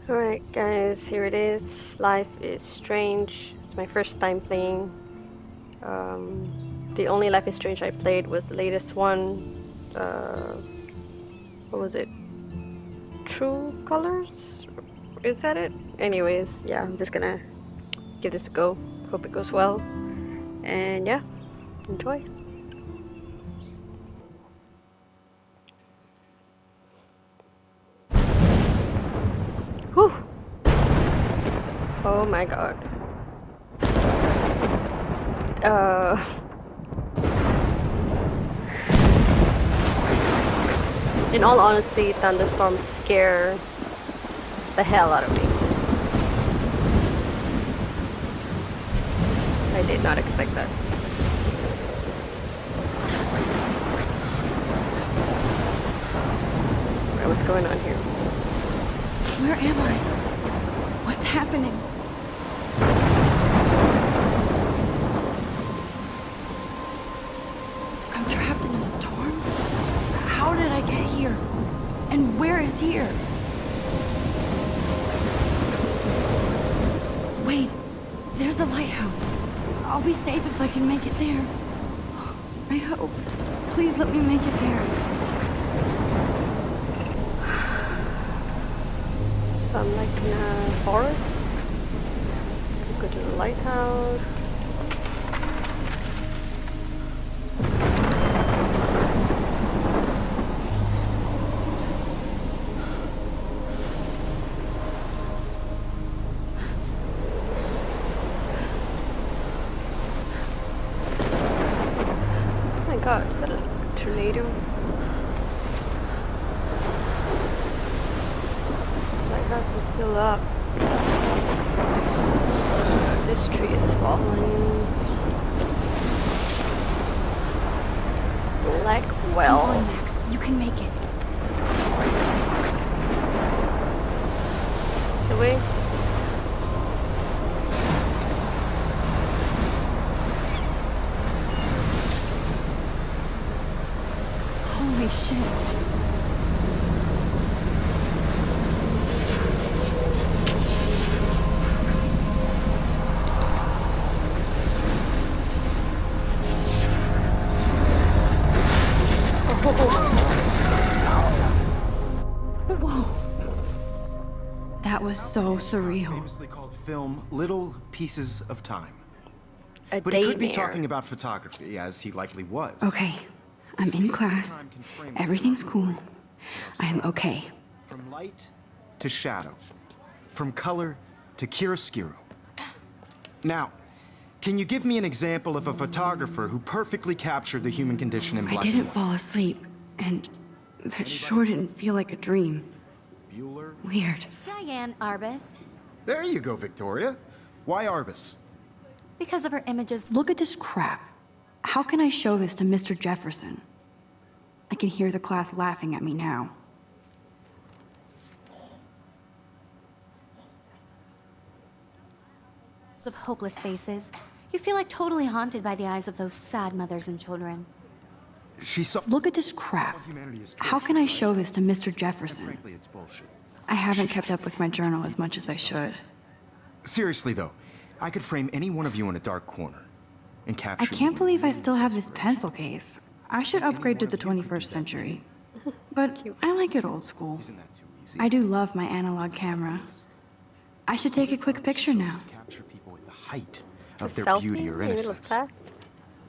Alright guys, here it is. Life is Strange. It's my first time playing. The only Life is Strange I played was the latest one. What was it? True Colors? Is that it? Anyways, yeah, I'm just gonna give this a go. Hope it goes well. And yeah, enjoy. Whew! Oh my god. In all honesty, thunderstorms scare the hell out of me. I did not expect that. Alright, what's going on here? Where am I? What's happening? I'm trapped in a storm? How did I get here? And where is here? Wait, there's the lighthouse. I'll be safe if I can make it there. I hope. Please let me make it there. So I'm like in a forest. Go to the lighthouse. Oh my god, is that a tornado? Lighthouse is still up. This tree is falling. Blackwell. Come on, Max. You can make it. The way. Holy shit. Whoa. That was so surreal. Famously called film Little Pieces of Time. A But he could be daymare. talking about photography, as he likely was. Okay, I'm in class. Everything's cool. I am okay. From light to shadow. From color to chiaroscuro. Now, can you give me an example of a photographer who perfectly captured the human condition in I black didn't and white? fall asleep, and that sure didn't feel like a dream. Bueller? Weird. Diane Arbus. There you go, Victoria. Why Arbus? Because of her images. Look at this crap. How can I show this to Mr. Jefferson? I can hear the class laughing at me now. Of hopeless faces. You feel like totally haunted by the eyes of those sad mothers and children. She saw... Look at this crap. Humanity is How can I show this to Mr. Jefferson? Frankly, it's bullshit. I haven't kept up with my journal as much as I should. Seriously, though, I could frame any one of you in a dark corner and I capture can't you. believe I still have this pencil case. I should upgrade to the 21st century. But I like it old school. Isn't that too easy? I do love my analog camera. I should take a quick picture now. Capture people at the height A of their selfie beauty or in the middle of innocence. class?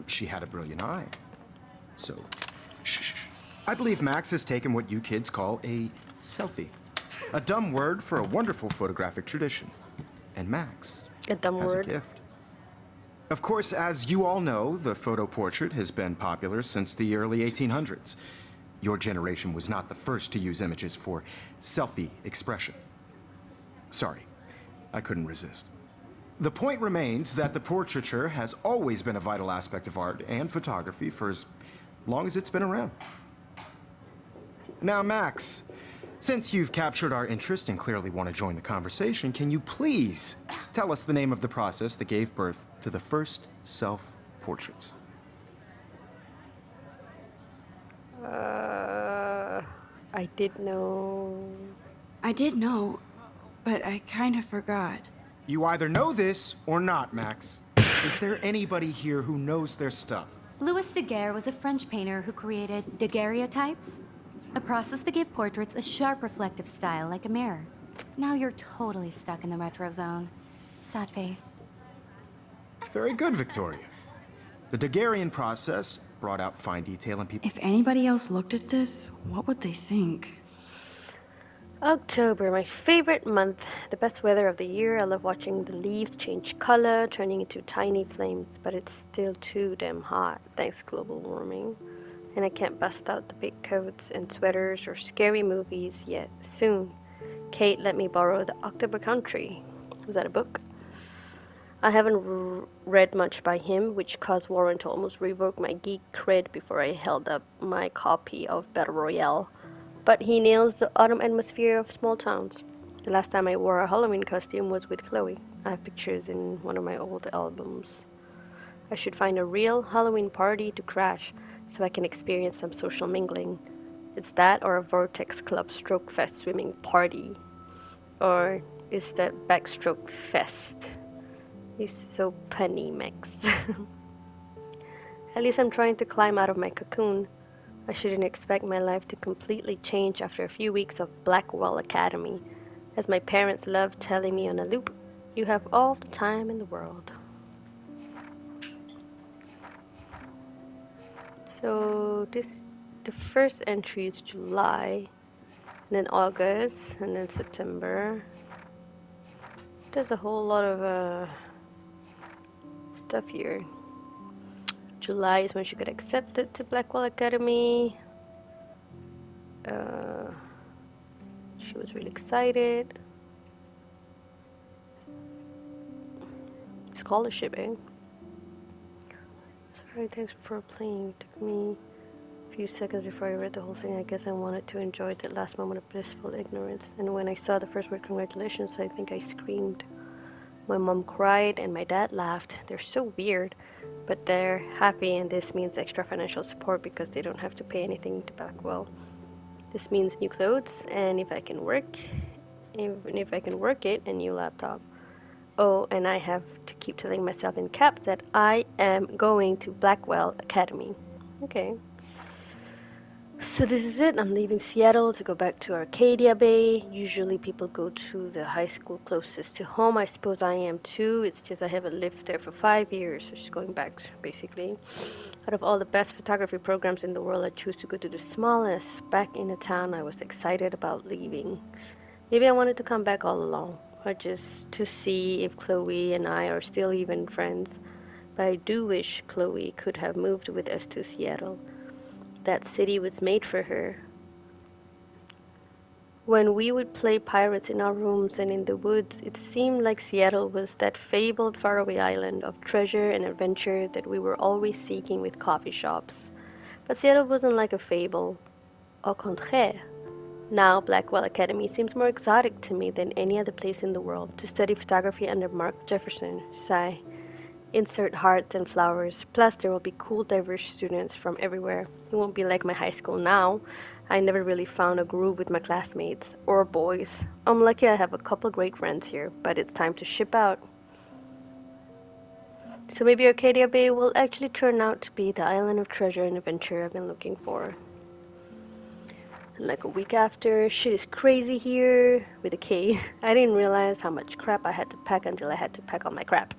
She had a brilliant eye. So, shh. I believe Max has taken what you kids call a selfie. A dumb word for a wonderful photographic tradition. And Max A dumb has word. a gift. Of course, as you all know, the photo portrait has been popular since the early 1800s. Your generation was not the first to use images for selfie expression. Sorry, I couldn't resist. The point remains that the portraiture has always been a vital aspect of art and photography for as long as it's been around. Now, Max, since you've captured our interest and clearly want to join the conversation, can you please tell us the name of the process that gave birth to the first self-portraits? I did know. I did know. but I kind of forgot. You either know this or not, Max. Is there anybody here who knows their stuff? Louis Daguerre was a French painter who created daguerreotypes, a process that gave portraits a sharp reflective style like a mirror. Now you're totally stuck in the retro zone. Sad face. Very good, Victoria. The Daguerrean process brought out fine detail in people. If anybody else looked at this, what would they think? October, my favorite month, the best weather of the year. I love watching the leaves change color, turning into tiny flames, but it's still too damn hot, thanks global warming. And I can't bust out the big coats and sweaters or scary movies yet. Soon. Kate let me borrow The October Country. Was that a book? I haven't read much by him, which caused Warren to almost revoke my geek cred before I held up my copy of Battle Royale. But he nails the autumn atmosphere of small towns. The last time I wore a Halloween costume was with Chloe. I have pictures in one of my old albums. I should find a real Halloween party to crash so I can experience some social mingling. It's that or a Vortex Club Stroke Fest swimming party. Or is that Backstroke Fest? You're so punny, Max. At least I'm trying to climb out of my cocoon. I shouldn't expect my life to completely change after a few weeks of Blackwell Academy. As my parents love telling me on a loop, you have all the time in the world. So the first entry is July, and then August, and then September. There's a whole lot of stuff here. July is when she got accepted to Blackwell Academy. She was really excited. Scholarship, eh? Sorry, thanks for playing. It took me a few seconds before I read the whole thing. I guess I wanted to enjoy that last moment of blissful ignorance. And when I saw the first word, congratulations, I think I screamed. My mom cried and my dad laughed. They're so weird, but they're happy, and this means extra financial support because they don't have to pay anything to Blackwell. This means new clothes, and if I can work it, a new laptop. Oh, and I have to keep telling myself in caps that I am going to Blackwell Academy. Okay. So this is it. I'm leaving Seattle to go back to Arcadia Bay. Usually people go to the high school closest to home. I suppose I am too. It's just I haven't lived there for 5 years. So just going back, basically. Out of all the best photography programs in the world, I choose to go to the smallest. Back in the town, I was excited about leaving. Maybe I wanted to come back all along, or just to see if Chloe and I are still even friends. But I do wish Chloe could have moved with us to Seattle. That city was made for her. When we would play pirates in our rooms and in the woods, it seemed like Seattle was that fabled faraway island of treasure and adventure that we were always seeking with coffee shops. But Seattle wasn't like a fable. Au contraire. Now, Blackwell Academy seems more exotic to me than any other place in the world. To study photography under Mark Jefferson, sigh. Insert hearts and flowers. Plus, there will be cool, diverse students from everywhere. It won't be like my high school now. I never really found a groove with my classmates or boys. I'm lucky I have a couple great friends here, but it's time to ship out. So maybe Arcadia Bay will actually turn out to be the island of treasure and adventure I've been looking for. And like a week after, shit is crazy here with a K. I didn't realize how much crap I had to pack until I had to pack all my crap.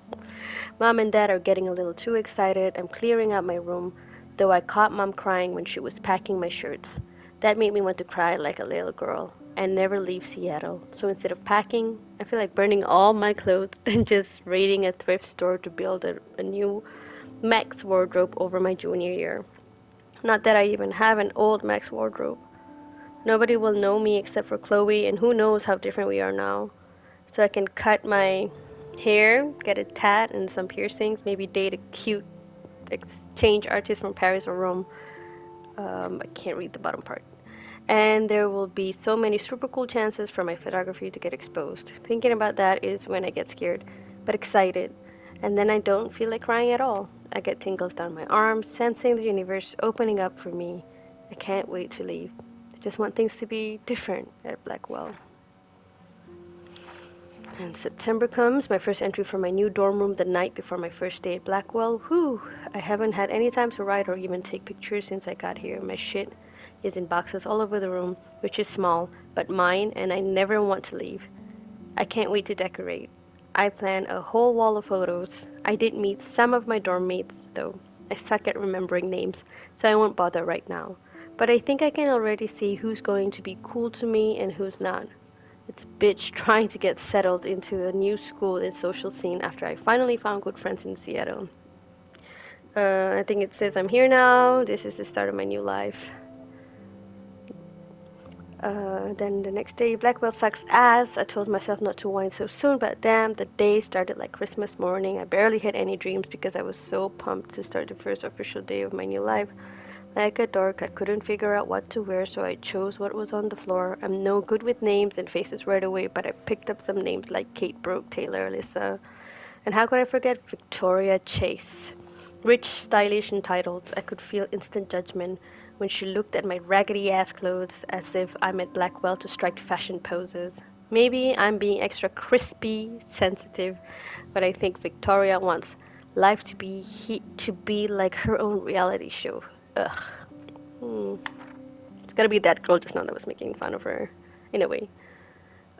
Mom and Dad are getting a little too excited. I'm clearing out my room, though I caught Mom crying when she was packing my shirts. That made me want to cry like a little girl and never leave Seattle. So instead of packing, I feel like burning all my clothes than just raiding a thrift store to build a new Max wardrobe over my junior year. Not that I even have an old Max wardrobe. Nobody will know me except for Chloe, and who knows how different we are now. So I can cut my hair, get a tat and some piercings, maybe date a cute exchange artist from Paris or Rome. I can't read the bottom part. And there will be so many super cool chances for my photography to get exposed. Thinking about that is when I get scared, but excited. And then I don't feel like crying at all. I get tingles down my arms, sensing the universe opening up for me. I can't wait to leave. I just want things to be different at Blackwell. And September comes, my first entry for my new dorm room the night before my first day at Blackwell. Whew, I haven't had any time to write or even take pictures since I got here. My shit is in boxes all over the room, which is small, but mine, and I never want to leave. I can't wait to decorate. I plan a whole wall of photos. I did meet some of my dorm mates, though. I suck at remembering names, so I won't bother right now. But I think I can already see who's going to be cool to me and who's not. It's bitch trying to get settled into a new school and social scene after I finally found good friends in Seattle. I think it says I'm here now. This is the start of my new life. Then the next day, Blackwell sucks ass. I told myself not to whine so soon, but damn, the day started like Christmas morning. I barely had any dreams because I was so pumped to start the first official day of my new life. Like a dork, I couldn't figure out what to wear, so I chose what was on the floor. I'm no good with names and faces right away, but I picked up some names like Kate, Brooke, Taylor, Alyssa. And how could I forget Victoria Chase? Rich, stylish, and titled, I could feel instant judgment when she looked at my raggedy-ass clothes as if I'm at Blackwell to strike fashion poses. Maybe I'm being extra crispy, sensitive, but I think Victoria wants life to be like her own reality show. Ugh. It's gotta be that girl just now that was making fun of her, in a way.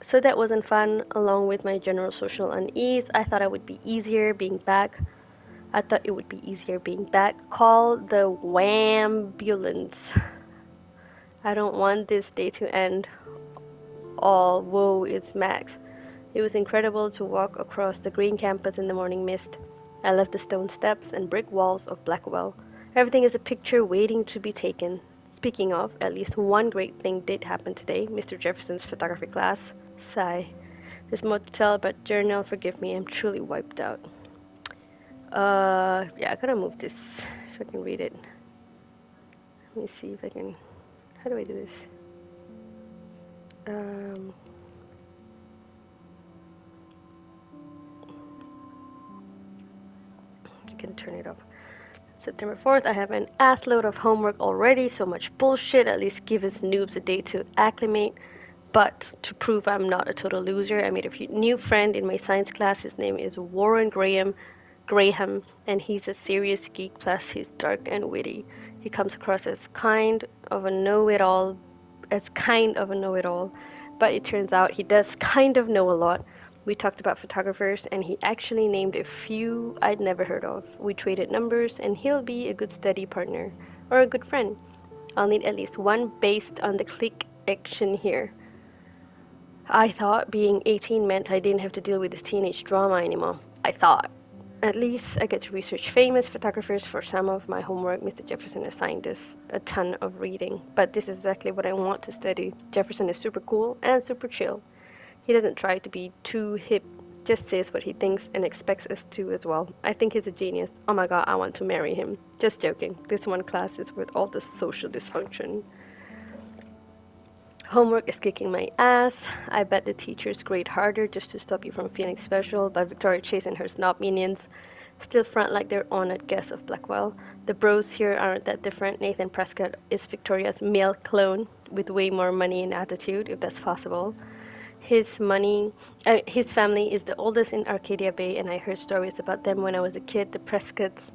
So that wasn't fun, along with my general social unease. I thought it would be easier being back. Call the Wambulance. I don't want this day to end. All woe is Max. It was incredible to walk across the green campus in the morning mist. I left the stone steps and brick walls of Blackwell. Everything is a picture waiting to be taken. Speaking of, at least one great thing did happen today. Mr. Jefferson's photography class. Sigh. There's more to tell, but journal, forgive me, I'm truly wiped out. Yeah, I gotta move this so I can read it. Let me see if I can. How do I do this? I can turn it off. September 4th, I have an assload of homework already. So much bullshit. At least give us noobs a day to acclimate. But to prove I'm not a total loser, I made a new friend in my science class. His name is Warren Graham, and he's a serious geek, plus he's dark and witty. He comes across as kind of a know-it-all, but it turns out he does kind of know a lot. We talked about photographers, and he actually named a few I'd never heard of. We traded numbers, and he'll be a good study partner, or a good friend. I'll need at least one based on the click action here. I thought being 18 meant I didn't have to deal with this teenage drama anymore. I thought. At least I get to research famous photographers for some of my homework. Mr. Jefferson assigned us a ton of reading, but this is exactly what I want to study. Jefferson is super cool and super chill. He doesn't try to be too hip, just says what he thinks and expects us to as well. I think he's a genius. Oh my god, I want to marry him. Just joking. This one class is with all the social dysfunction. Homework is kicking my ass. I bet the teachers grade harder just to stop you from feeling special, but Victoria Chase and her snob minions still front like they're honored guests of Blackwell. The bros here aren't that different. Nathan Prescott is Victoria's male clone with way more money and attitude, if that's possible. His family is the oldest in Arcadia Bay, and I heard stories about them when I was a kid. The Prescotts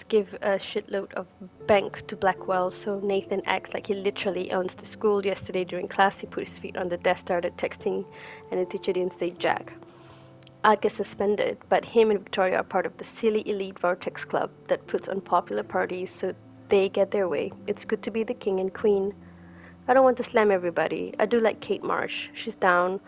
give a shitload of bank to Blackwell, so Nathan acts like he literally owns the school. Yesterday during class, he put his feet on the desk, started texting, and the teacher didn't say jack. I'd get suspended, but him and Victoria are part of the silly elite Vortex Club that puts on popular parties so they get their way. It's good to be the king and queen. I don't want to slam everybody. I do like Kate Marsh. She's down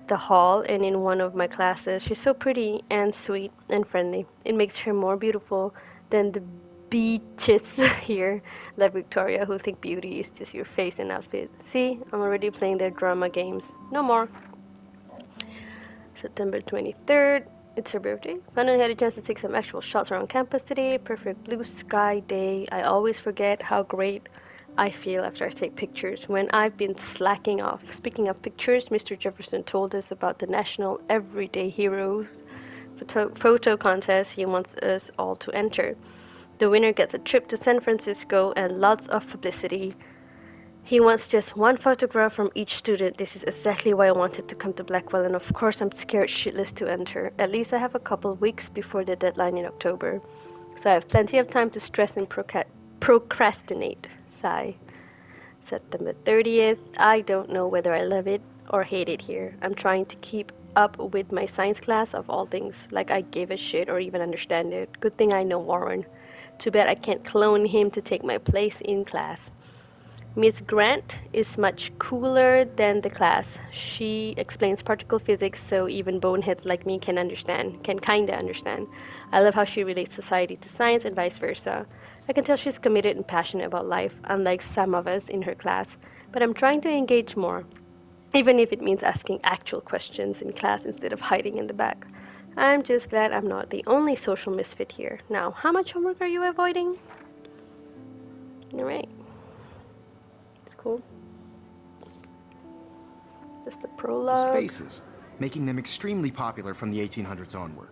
the hall and in one of my classes. She's so pretty and sweet and friendly. It makes her more beautiful than the beaches here, like Victoria, who think beauty is just your face and outfit. See, I'm already playing their drama games. No more. September 23rd. It's her birthday. Finally had a chance to take some actual shots around campus today. Perfect blue sky day. I always forget how great I feel after I take pictures when I've been slacking off. Speaking of pictures, Mr. Jefferson told us about the National Everyday Heroes photo contest he wants us all to enter. The winner gets a trip to San Francisco and lots of publicity. He wants just one photograph from each student. This is exactly why I wanted to come to Blackwell, and of course I'm scared shitless to enter. At least I have a couple weeks before the deadline in October. So I have plenty of time to stress and procrastinate. Sigh. September 30th. I don't know whether I love it or hate it here. I'm trying to keep up with my science class of all things, like I give a shit or even understand it. Good thing I know Warren. Too bad I can't clone him to take my place in class. Miss Grant is much cooler than the class. She explains particle physics so even boneheads like me can kinda understand. I love how she relates society to science and vice versa. I can tell she's committed and passionate about life, unlike some of us in her class, but I'm trying to engage more, even if it means asking actual questions in class instead of hiding in the back. I'm just glad I'm not the only social misfit here. Now, how much homework are you avoiding? Alright. Cool. Just the prologue. Faces, making them extremely popular from the 1800s onward.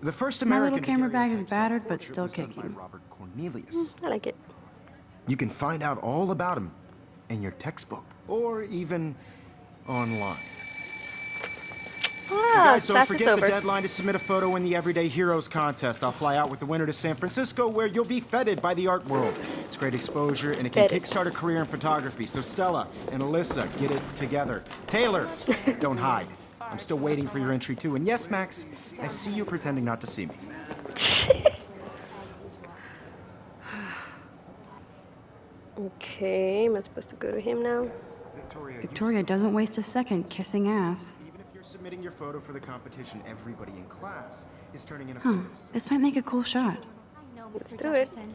The first My American little camera bag is daguerreotype battered, but self-portrait still was done by kicking. Robert Cornelius. I like it. You can find out all about him in your textbook or even online. Ah, Guys, don't class is forget the over. deadline to submit a photo in the Everyday Heroes contest. I'll fly out with the winner to San Francisco, where you'll be feted by the art world. It's great exposure, and it can Feted. kickstart a career in photography. So Stella and Alyssa, get it together. Taylor, don't hide. I'm still waiting for your entry too. And yes, Max, I see you pretending not to see me. Okay, am I supposed to go to him now? Victoria doesn't waste a second kissing ass. Even if you're submitting your photo for the competition, everybody in class is turning in a Huh, photo. this might make a cool shot. I know, Let's Mr. do it. Jefferson.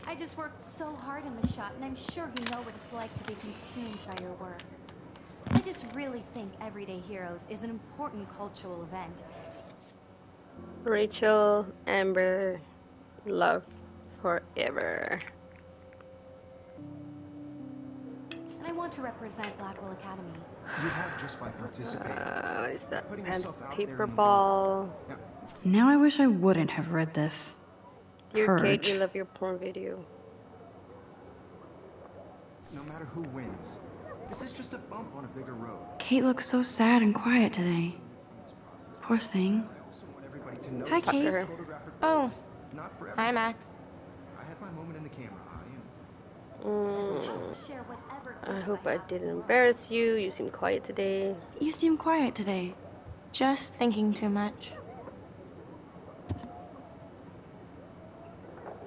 I just worked so hard in the shot, and I'm sure you know what it's like to be consumed by your work. I just really think Everyday Heroes is an important cultural event. Rachel, Amber, love forever. And I want to represent Blackwell Academy. You have just by participating. What is that? Putting Pens, yourself out there in paper the ball. Now, Now I wish I wouldn't have read this. Your Kate, Purge. you love your porn video. no matter who wins, this is just a bump on a bigger road. Kate looks so sad and quiet today. Poor thing. I also want everybody to know Hi, that Kate. this photographic Oh. is not for Hi, everyone. Max. I had my moment in the camera eye, Share whatever I gifts hope I have. didn't embarrass you. You seem quiet today. You seem quiet today. Just thinking too much.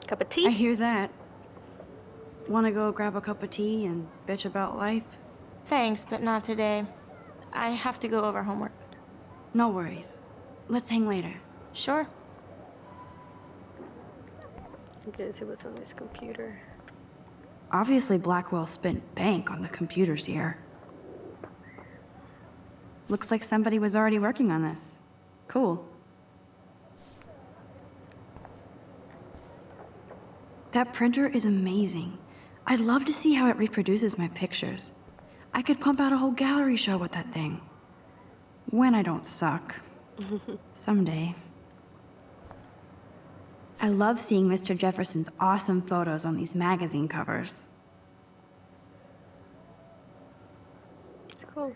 Cup of I tea? hear that. Wanna go grab a cup of tea and bitch about life? Thanks, but not today. I have to go over homework. No worries. Let's hang later. Sure. I'm gonna see what's on this computer. Obviously, Blackwell spent bank on the computers here. Looks like somebody was already working on this. Cool. That printer is amazing. I'd love to see how it reproduces my pictures. I could pump out a whole gallery show with that thing. When I don't suck. Someday. I love seeing Mr. Jefferson's awesome photos on these magazine covers. It's cool.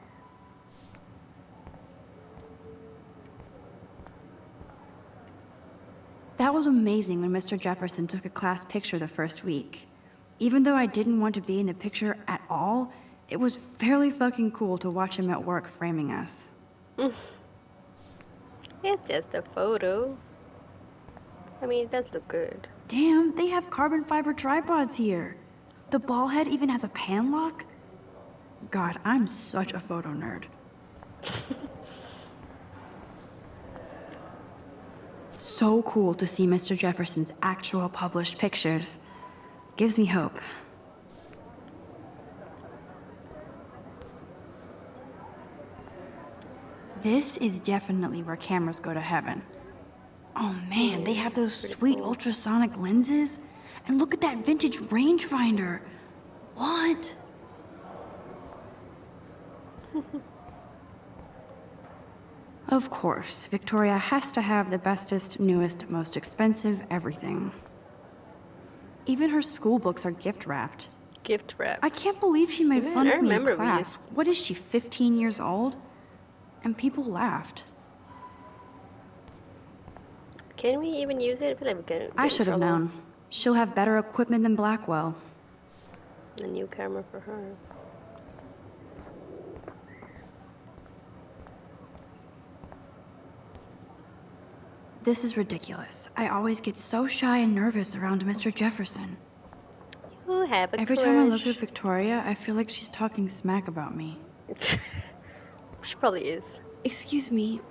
That was amazing when Mr. Jefferson took a class picture the first week. Even though I didn't want to be in the picture at all, it was fairly fucking cool to watch him at work framing us. It's just a photo. I mean, it does look good. Damn, they have carbon fiber tripods here. The ball head even has a pan lock. God, I'm such a photo nerd. So cool to see Mr. Jefferson's actual published pictures. Gives me hope. This is definitely where cameras go to heaven. Oh man, they have those sweet ultrasonic lenses. And look at that vintage rangefinder. What? Of course, Victoria has to have the bestest, newest, most expensive everything. Even her school books are gift wrapped. Gift wrap. I can't believe she made Man, fun I of me in remember we class. used- What is she, 15 years old? And people laughed. Can we even use it? I feel like we can. I should have known. She'll have better equipment than Blackwell. A new camera for her. This is ridiculous. I always get so shy and nervous around Mr. Jefferson. You have a Every crush. time I look at Victoria, I feel like she's talking smack about me. She probably is. Excuse me,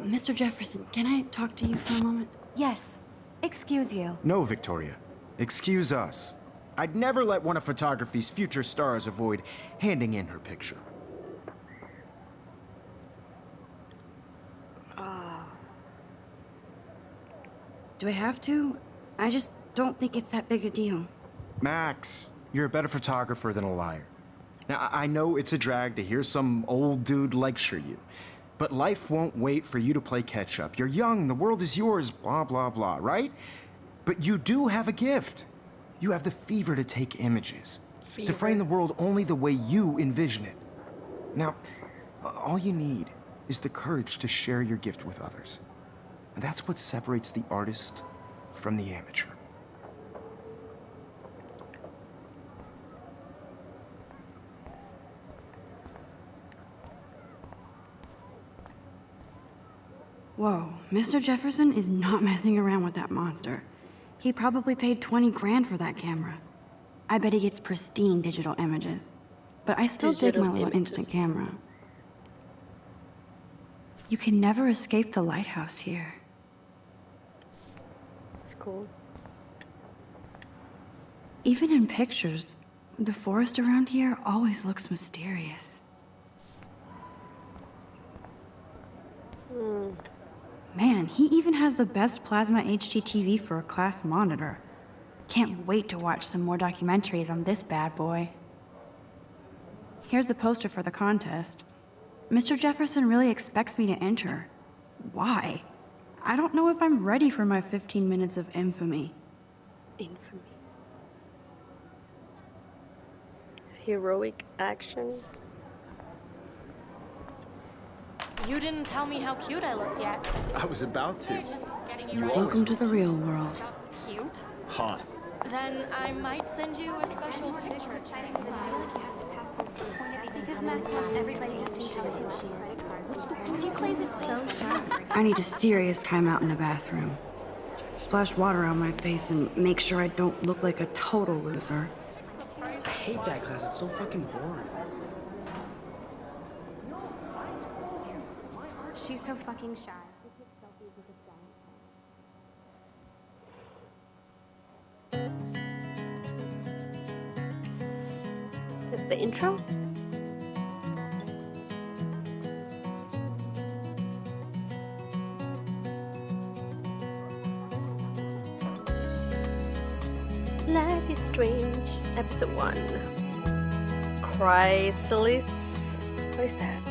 Mr. Jefferson, can I talk to you for a moment? Yes. Excuse you. No, Victoria. Excuse us. I'd never let one of photography's future stars avoid handing in her picture. Do I have to? I just don't think it's that big a deal. Max, you're a better photographer than a liar. Now, I know it's a drag to hear some old dude lecture you, but life won't wait for you to play catch up. You're young, the world is yours, blah, blah, blah, right? But you do have a gift. You have the fever to take images, to frame the world only the way you envision it. Now, all you need is the courage to share your gift with others. And that's what separates the artist from the amateur. Whoa, Mr. Jefferson is not messing around with that monster. He probably paid 20 grand for that camera. I bet he gets pristine digital images. But I still dig my little instant camera. You can never escape the lighthouse here. It's cool. Even in pictures, the forest around here always looks mysterious. Man, he even has the best plasma HD TV for a class monitor. Can't wait to watch some more documentaries on this bad boy. Here's the poster for the contest. Mr. Jefferson really expects me to enter. Why? I don't know if I'm ready for my 15 minutes of infamy. Infamy. Heroic action. You didn't tell me how cute I looked yet. I was about to. Just getting you ready. Welcome to the real world. Just cute. Hot. Then I might send you a special picture. Because Max wants everybody to see how hip she is. What's the point? He plays it so sharp. I need a serious timeout in the bathroom. Splash water on my face and make sure I don't look like a total loser. I hate that class. It's so fucking boring. She's so fucking shy. That's the intro. Life is Strange, episode 1. Chrysalis. What is that?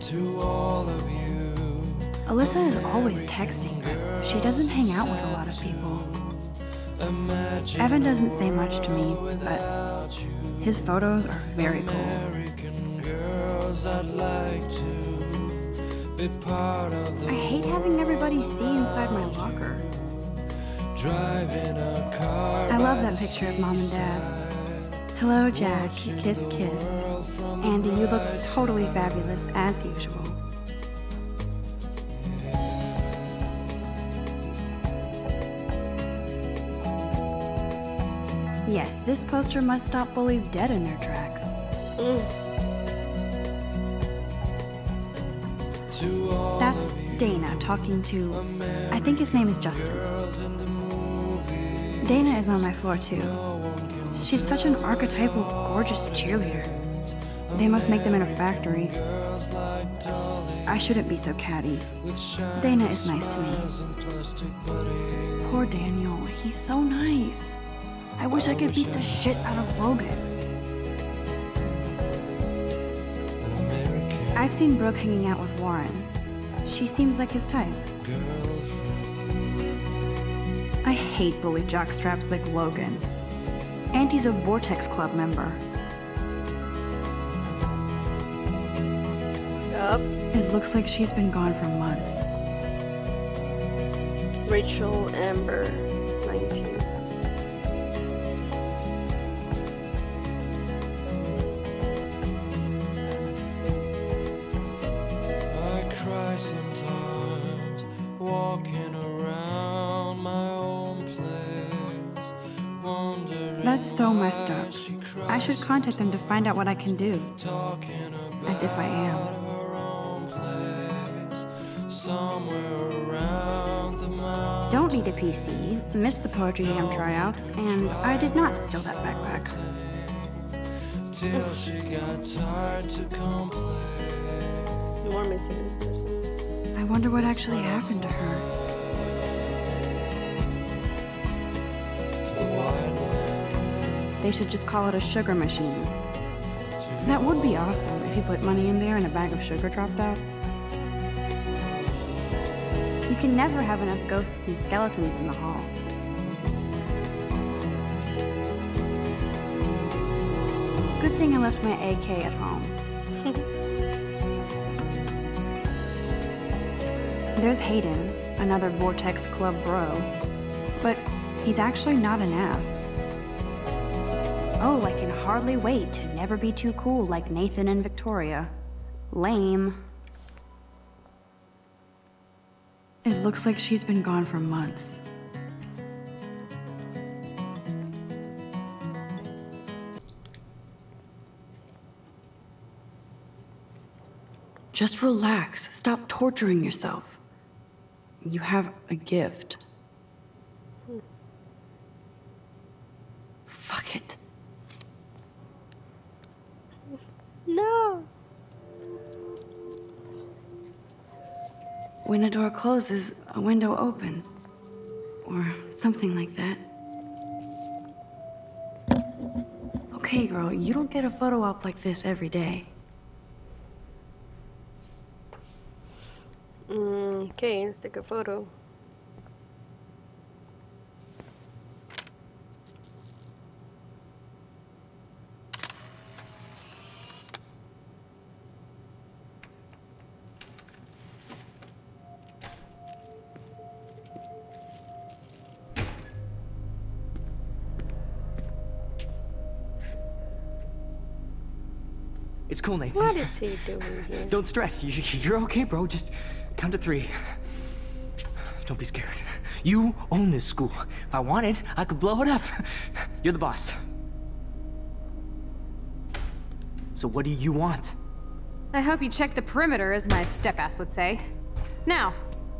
To all of you, Alyssa is always texting, but she doesn't hang out with a lot of people. imagine Evan doesn't say much to me, but his photos are very cool. American girls. I'd like to be part of the I hate having everybody see inside my locker. driving a car. I love that picture of Mom and Dad. Hello, Jack. Kiss, kiss. Andy, you look totally fabulous, as usual. Yes, this poster must stop bullies dead in their tracks. To all That's Dana talking to, I think his name is Justin. Dana is on my floor too. She's such an archetypal, gorgeous cheerleader. They must make them in a factory. I shouldn't be so catty. Dana is nice to me. Poor Daniel, he's so nice. I wish I could beat the shit out of Logan. I've seen Brooke hanging out with Warren. She seems like his type. I hate bully jockstraps like Logan. Auntie's a Vortex Club member. Yup. It looks like she's been gone for months. Rachel Amber, 19. I cry sometimes, walking around my own place, wondering That's so messed why up. she I should cries contact them to find out what I can do. talking about As if I am. her own place, somewhere around the mountain. Don't need a PC, missed the Poetry Jam tryouts, and I did not steal that backpack. Till she got tired to complain. More missing person. I wonder what actually happened to her. The wide They should just call it a sugar machine. That would be awesome if you put money in there and a bag of sugar dropped out. You can never have enough ghosts and skeletons in the hall. Good thing I left my AK at home. There's Hayden, another Vortex Club bro. But he's actually not an ass. Oh, I can hardly wait to never be too cool like Nathan and Victoria. Lame. It looks like she's been gone for months. Just relax. Stop torturing yourself. You have a gift. Fuck it. No. When a door closes, a window opens. Or something like that. Okay, girl, you don't get a photo op like this every day. Okay, let's take a photo. It's cool, Nathan. What is he doing here? Don't stress. You're okay, bro. Just count to 3. Don't be scared. You own this school. If I wanted, I could blow it up. You're the boss. So what do you want? I hope you checked the perimeter, as my step-ass would say. Now,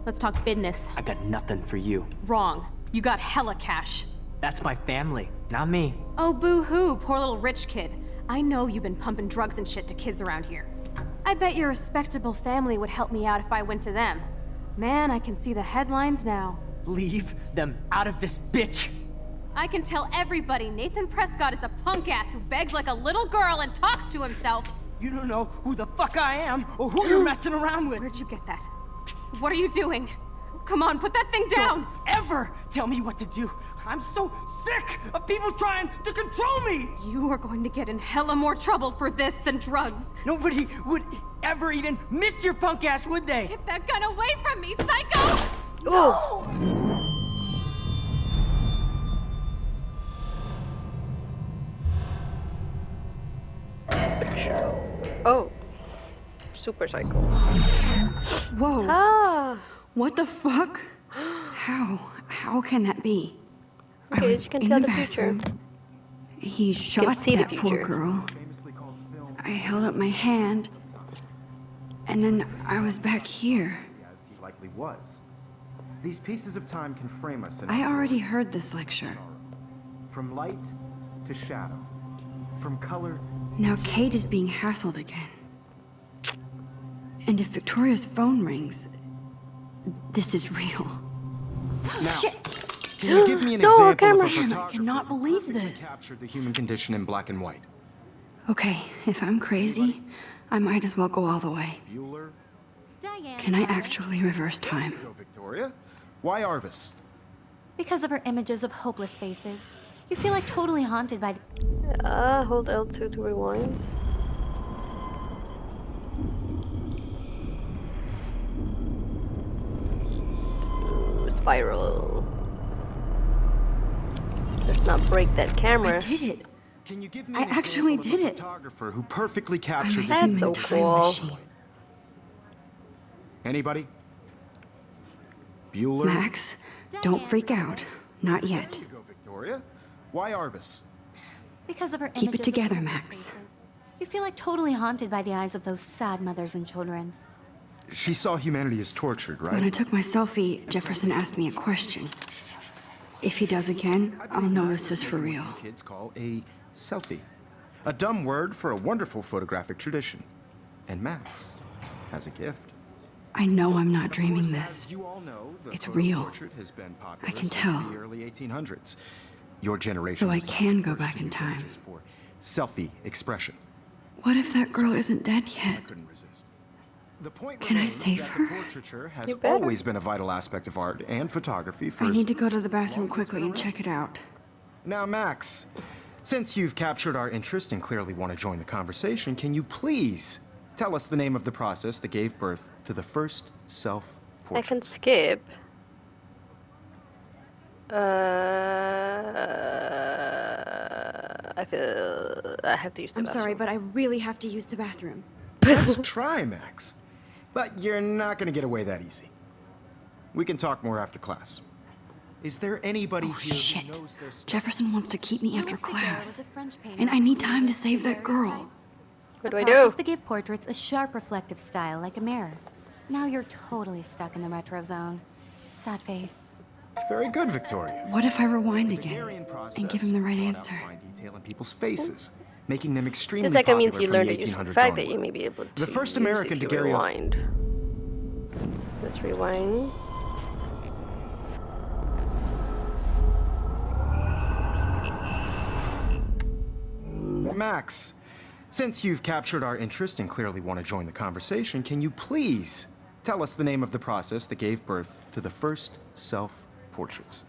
let's talk business. I got nothing for you. Wrong. You got hella cash. That's my family, not me. Oh, boo-hoo, poor little rich kid. I know you've been pumping drugs and shit to kids around here. I bet your respectable family would help me out if I went to them. Man, I can see the headlines now. Leave them out of this bitch. I can tell everybody Nathan Prescott is a punk ass who begs like a little girl and talks to himself. You don't know who the fuck I am or who you're messing around with. Where'd you get that? What are you doing? Come on, put that thing down! Don't ever tell me what to do. I'm so sick of people trying to control me. You are going to get in hella more trouble for this than drugs. Nobody would ever even miss your punk ass, would they? Get that gun away from me, psycho! Oh! Oh. Super psycho. Whoa. Ah! What the fuck? How can that be? I Okay, was you can in tell the the future. bathroom. He shot see the that poor future. girl. I held up my hand, and then I was back here. As he likely was. These pieces of time can frame us in I already heard this lecture. from light to shadow, from color. Now Kate is being hassled again. And if Victoria's phone rings, this is real. Now, Shit! can you give me an No, example of a cameraman, I photographer cannot who believe perfectly this. captured the human condition in black and white? Okay, if I'm crazy, I might as well go all the way. Bueller? Diane. Can I actually reverse time? Go, Victoria. Why Arbus? Because of her images of hopeless faces, you feel like totally haunted by the... Hold L2 to rewind. Spiral. Let's not break that camera. I did it. Can you give me I an actually example of did a it. photographer who perfectly I'm captured a That's human so time cool. machine. Anybody? Bueller? Max, don't freak out. Not yet. There you go, Victoria. Why Arvis? Because of her Keep it images of together, hopeless Max. faces, you feel like totally haunted by the eyes of those sad mothers and children. She saw humanity as tortured, right? When I took my selfie, Jefferson asked me a question. If he does again, I'll know this is for real. Kids call a selfie. A dumb word for a wonderful photographic tradition. And Max has a gift. I know I'm not Of dreaming course, this. as you all know, the It's photo real. portrait has been popular I can since tell. the early 1800s. Your generation So I was can the go first back to in use time. images for selfie expression. What if that girl isn't dead I yet? couldn't resist. The point Can I remains save that her? the portraiture has You better. always been a vital aspect of art and photography for I as need to go to the bathroom long as it's quickly been and around. check it out. Now, Max, since you've captured our interest and clearly want to join the conversation, can you please tell us the name of the process that gave birth to the first I self-portrait? can skip. I feel I have to use the I'm sorry, bathroom. but I really have to use the bathroom. Let's try, Max. But you're not going to get away that easy. We can talk more after class. Is there anybody Oh, here shit. who knows their stuff? Jefferson wants to keep me after Louis Daguerre class. was a French painter And I who need time to created save that girl. daguerreotypes, What do a I process do? that gave portraits a sharp reflective style like a mirror. Now you're totally stuck in the retro zone. Sad face. Very good, Victoria. What if I rewind The again Daguerrean process and give him the right brought out answer? fine detail in people's faces, making them extremely The second means popular you from learn the to use the 1800s fact that you onward. may be able to The first use American if you daguerreotype. rewind. Let's rewind. Max, since you've captured our interest and clearly want to join the conversation, can you please tell us the name of the process that gave birth to the first self-portraits?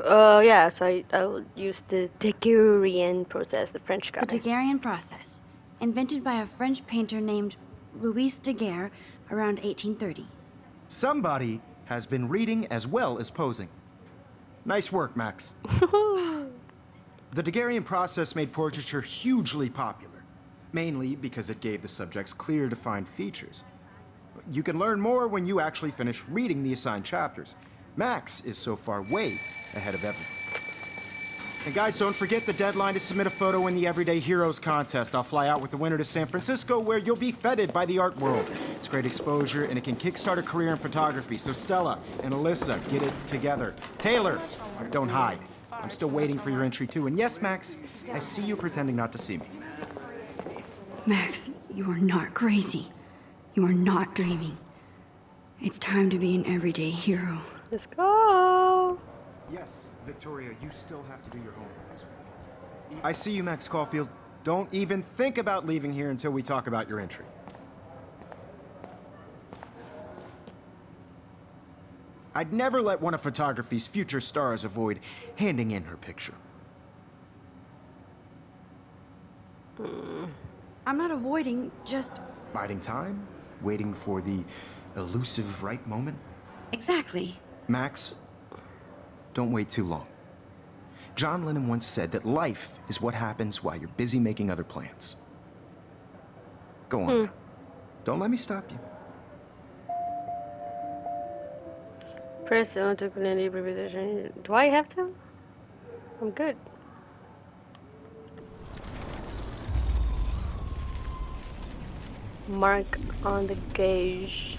Yeah, so I will use the Daguerrean process, the French guy. The Daguerrean process, invented by a French painter named Louis Daguerre around 1830. Somebody has been reading as well as posing. Nice work, Max. The Daguerrean process made portraiture hugely popular, mainly because it gave the subjects clear, defined features. You can learn more when you actually finish reading the assigned chapters. Max is so far way ahead of everyone. And guys, don't forget the deadline to submit a photo in the Everyday Heroes contest. I'll fly out with the winner to San Francisco, where you'll be feted by the art world. It's great exposure, and it can kickstart a career in photography. So Stella and Alyssa, get it together. Taylor, don't hide. I'm still waiting for your entry too. And yes, Max, I see you pretending not to see me. Max, you are not crazy. You are not dreaming. It's time to be an everyday hero. Let's go. Yes, Victoria, you still have to do your homework this week. I see you, Max Caulfield. Don't even think about leaving here until we talk about your entry. I'd never let one of photography's future stars avoid handing in her picture. I'm not avoiding, just... Biding time, waiting for the elusive right moment. Exactly. Max, don't wait too long. John Lennon once said that life is what happens while you're busy making other plans. Go on. Don't let me stop you. Press on to any preposition. Do I have to? I'm good. Mark on the gauge.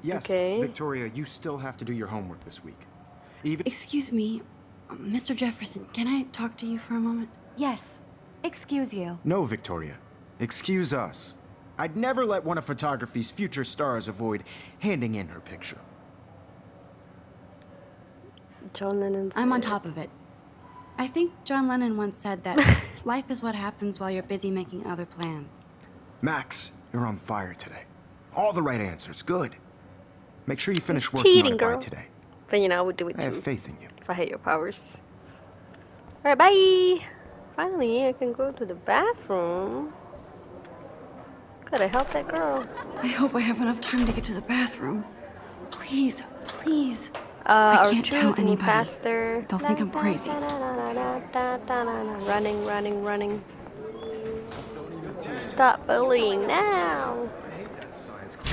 Yes, Okay. Victoria, you still have to do your homework this week. Even Excuse me, Mr. Jefferson, can I talk to you for a moment? Yes. Excuse you. No, Victoria. Excuse us. I'd never let one of photography's future stars avoid handing in her picture. John Lennon. I'm on top of it. I think John Lennon once said that life is what happens while you're busy making other plans. Max, you're on fire today. All the right answers. Good. Make sure you finish working Cheating, on it by girl. today. But you know, I would do it I have too faith in you. if I had your powers. Alright, bye! Finally, I can go to the bathroom. Gotta help that girl. I hope I have enough time to get to the bathroom. Please, please. I Our can't tell truth, move anybody. faster. They'll think I'm crazy. Running, running, running. Stop bullying now.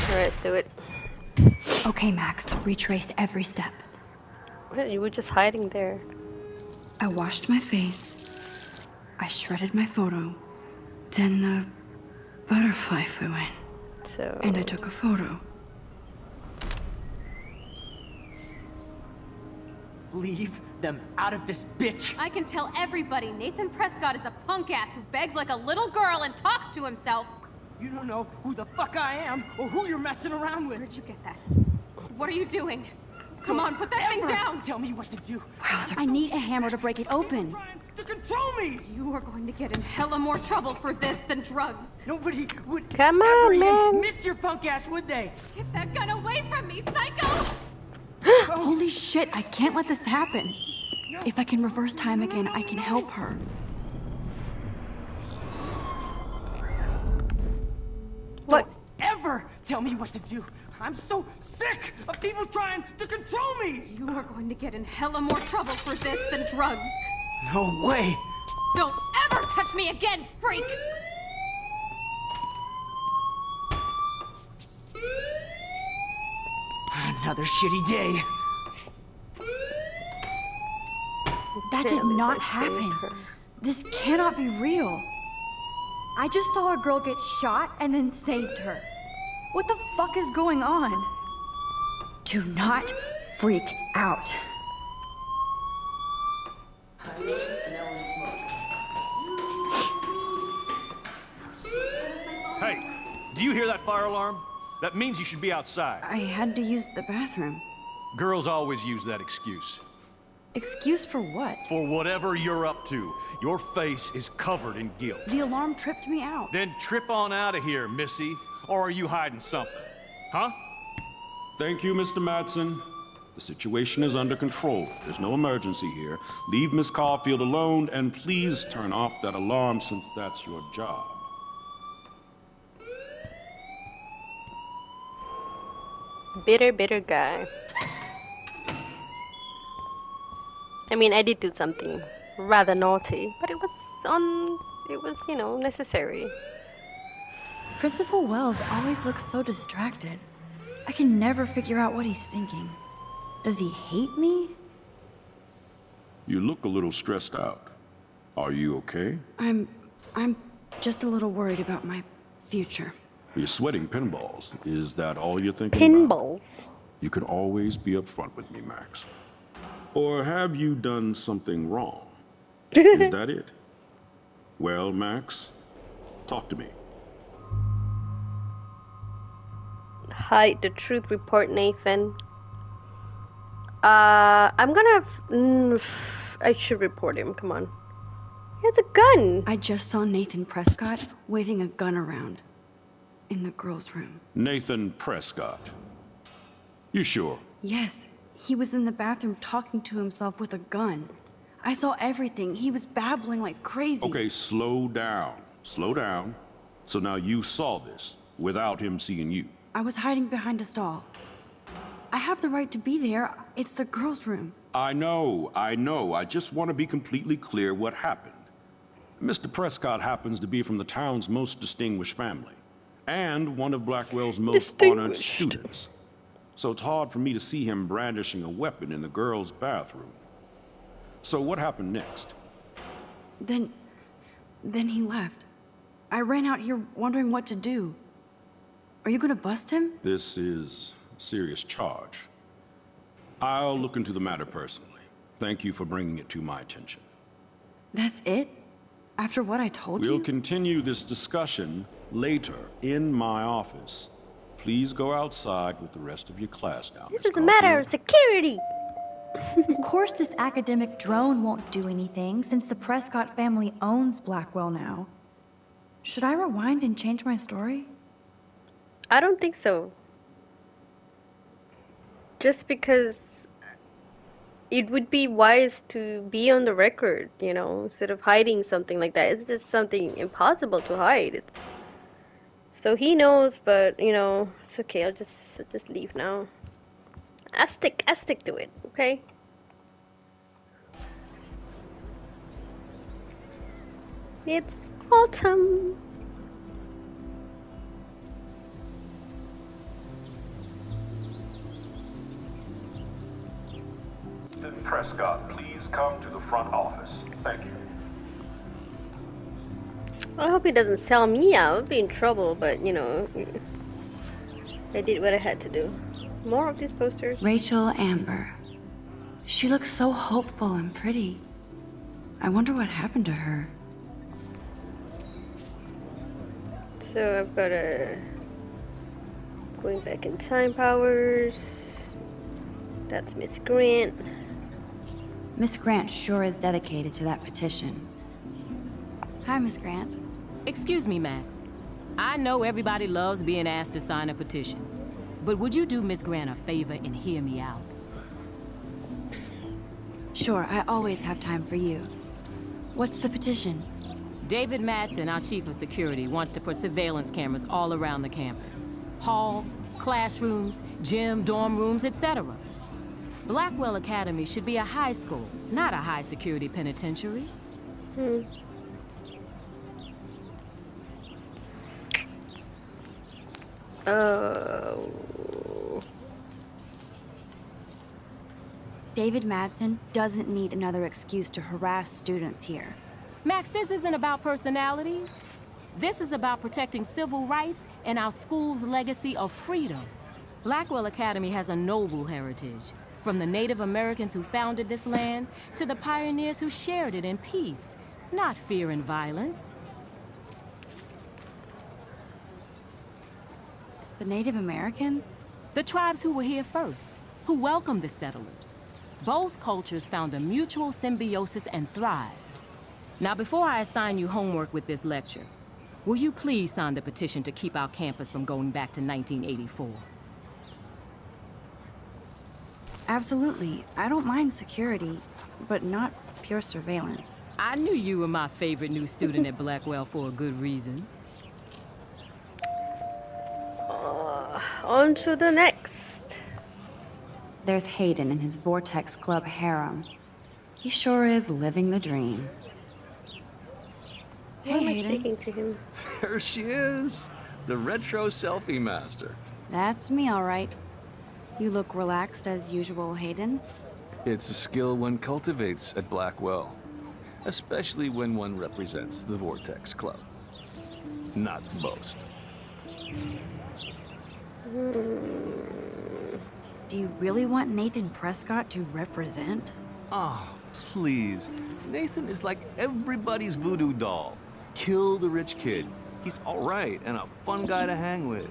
Alright, let's do it. Okay, Max, retrace every step. What, you were just hiding there. I washed my face. I shredded my photo. Then the butterfly flew in. So. And I took a photo. Leave them out of this bitch. I can tell everybody Nathan Prescott is a punk ass who begs like a little girl and talks to himself. You don't know who the fuck I am or who you're messing around with. Where'd you get that? What are you doing? Come on, put that thing Ever down! Tell me what to do. I need a hammer to break it open. Trying to control me. You are going to get in hella more trouble for this than drugs. Nobody would Come ever on, even man. miss your punk ass, would they? Get that gun away from me, psycho! Holy shit, I can't let this happen. If I can reverse time again, I can help her. What? Don't ever tell me what to do. I'm so sick of people trying to control me. You are going to get in hella more trouble for this than drugs. No way. Don't ever touch me again, freak! Another shitty day. That did not happen. This cannot be real. I just saw a girl get shot and then saved her. What the fuck is going on? Do not freak out. Hey, do you hear that fire alarm? That means you should be outside. I had to use the bathroom. Girls always use that excuse. Excuse for what? For whatever you're up to, your face is covered in guilt. The alarm tripped me out. Then trip on out of here, Missy. Or are you hiding something? Huh? Thank you, Mr. Madsen. The situation is under control. There's no emergency here. Leave Miss Caulfield alone, and please turn off that alarm since that's your job. Bitter, bitter guy. I mean, I did do something rather naughty, but it was, you know, necessary. Principal Wells always looks so distracted. I can never figure out what he's thinking. Does he hate me? You look a little stressed out. Are you okay? I'm just a little worried about my future. You're sweating pinballs. Is that all you're thinking about? Pinballs. You can always be upfront with me, Max. Or have you done something wrong? Is that it? Well, Max, talk to me. Hide the truth, report Nathan. I'm gonna. I should report him. Come on. He has a gun. I just saw Nathan Prescott waving a gun around in the girls' room. Nathan Prescott. You sure? Yes, he was in the bathroom talking to himself with a gun. I saw everything. He was babbling like crazy. Okay, slow down. Slow down. So now you saw this without him seeing you. I was hiding behind a stall. I have the right to be there. It's the girls' room. I know. I just want to be completely clear what happened. Mr. Prescott happens to be from the town's most distinguished family, and one of Blackwell's most honored students. So it's hard for me to see him brandishing a weapon in the girls' bathroom. So what happened next? Then he left. I ran out here wondering what to do. Are you gonna bust him? This is a serious charge. I'll look into the matter personally. Thank you for bringing it to my attention. That's it? After what I told you? We'll continue this discussion later in my office. Please go outside with the rest of your class now. This is a matter of security. Of course this academic drone won't do anything since the Prescott family owns Blackwell now. Should I rewind and change my story? I don't think so. just because it would be wise to be on the record, you know, instead of hiding something like that. It's just something impossible to hide. So he knows, but you know, it's okay. I'll just leave now. I stick to it, okay? It's autumn. Mr. Prescott, please come to the front office. Thank you. I hope he doesn't sell me out. I'll be in trouble, but you know, I did what I had to do. More of these posters. Rachel Amber. She looks so hopeful and pretty. I wonder what happened to her. So I've got a going back in time powers. That's Miss Grant. Miss Grant sure is dedicated to that petition. Hi, Miss Grant. Excuse me, Max. I know everybody loves being asked to sign a petition, but would you do Miss Grant a favor and hear me out? Sure, I always have time for you. What's the petition? David Madsen, our chief of security, wants to put surveillance cameras all around the campus. Halls, classrooms, gym, dorm rooms, etc. Blackwell Academy should be a high school, not a high-security penitentiary. Oh. David Madsen doesn't need another excuse to harass students here. Max, this isn't about personalities. This is about protecting civil rights and our school's legacy of freedom. Blackwell Academy has a noble heritage, from the Native Americans who founded this land to the pioneers who shared it in peace, not fear and violence. The Native Americans? The tribes who were here first, who welcomed the settlers. Both cultures found a mutual symbiosis and thrived. Now, before I assign you homework with this lecture, will you please sign the petition to keep our campus from going back to 1984? Absolutely. I don't mind security, but not pure surveillance. I knew you were my favorite new student at Blackwell for a good reason. On to the next. There's Hayden and his Vortex Club harem. He sure is living the dream. Why Hey, am I Hayden. speaking to him? There she is, the retro selfie master. That's me, all right. You look relaxed as usual, Hayden. It's a skill one cultivates at Blackwell, especially when one represents the Vortex Club. Not to boast. Do you really want Nathan Prescott to represent? Oh, please. Nathan is like everybody's voodoo doll. Kill the rich kid. He's all right and a fun guy to hang with.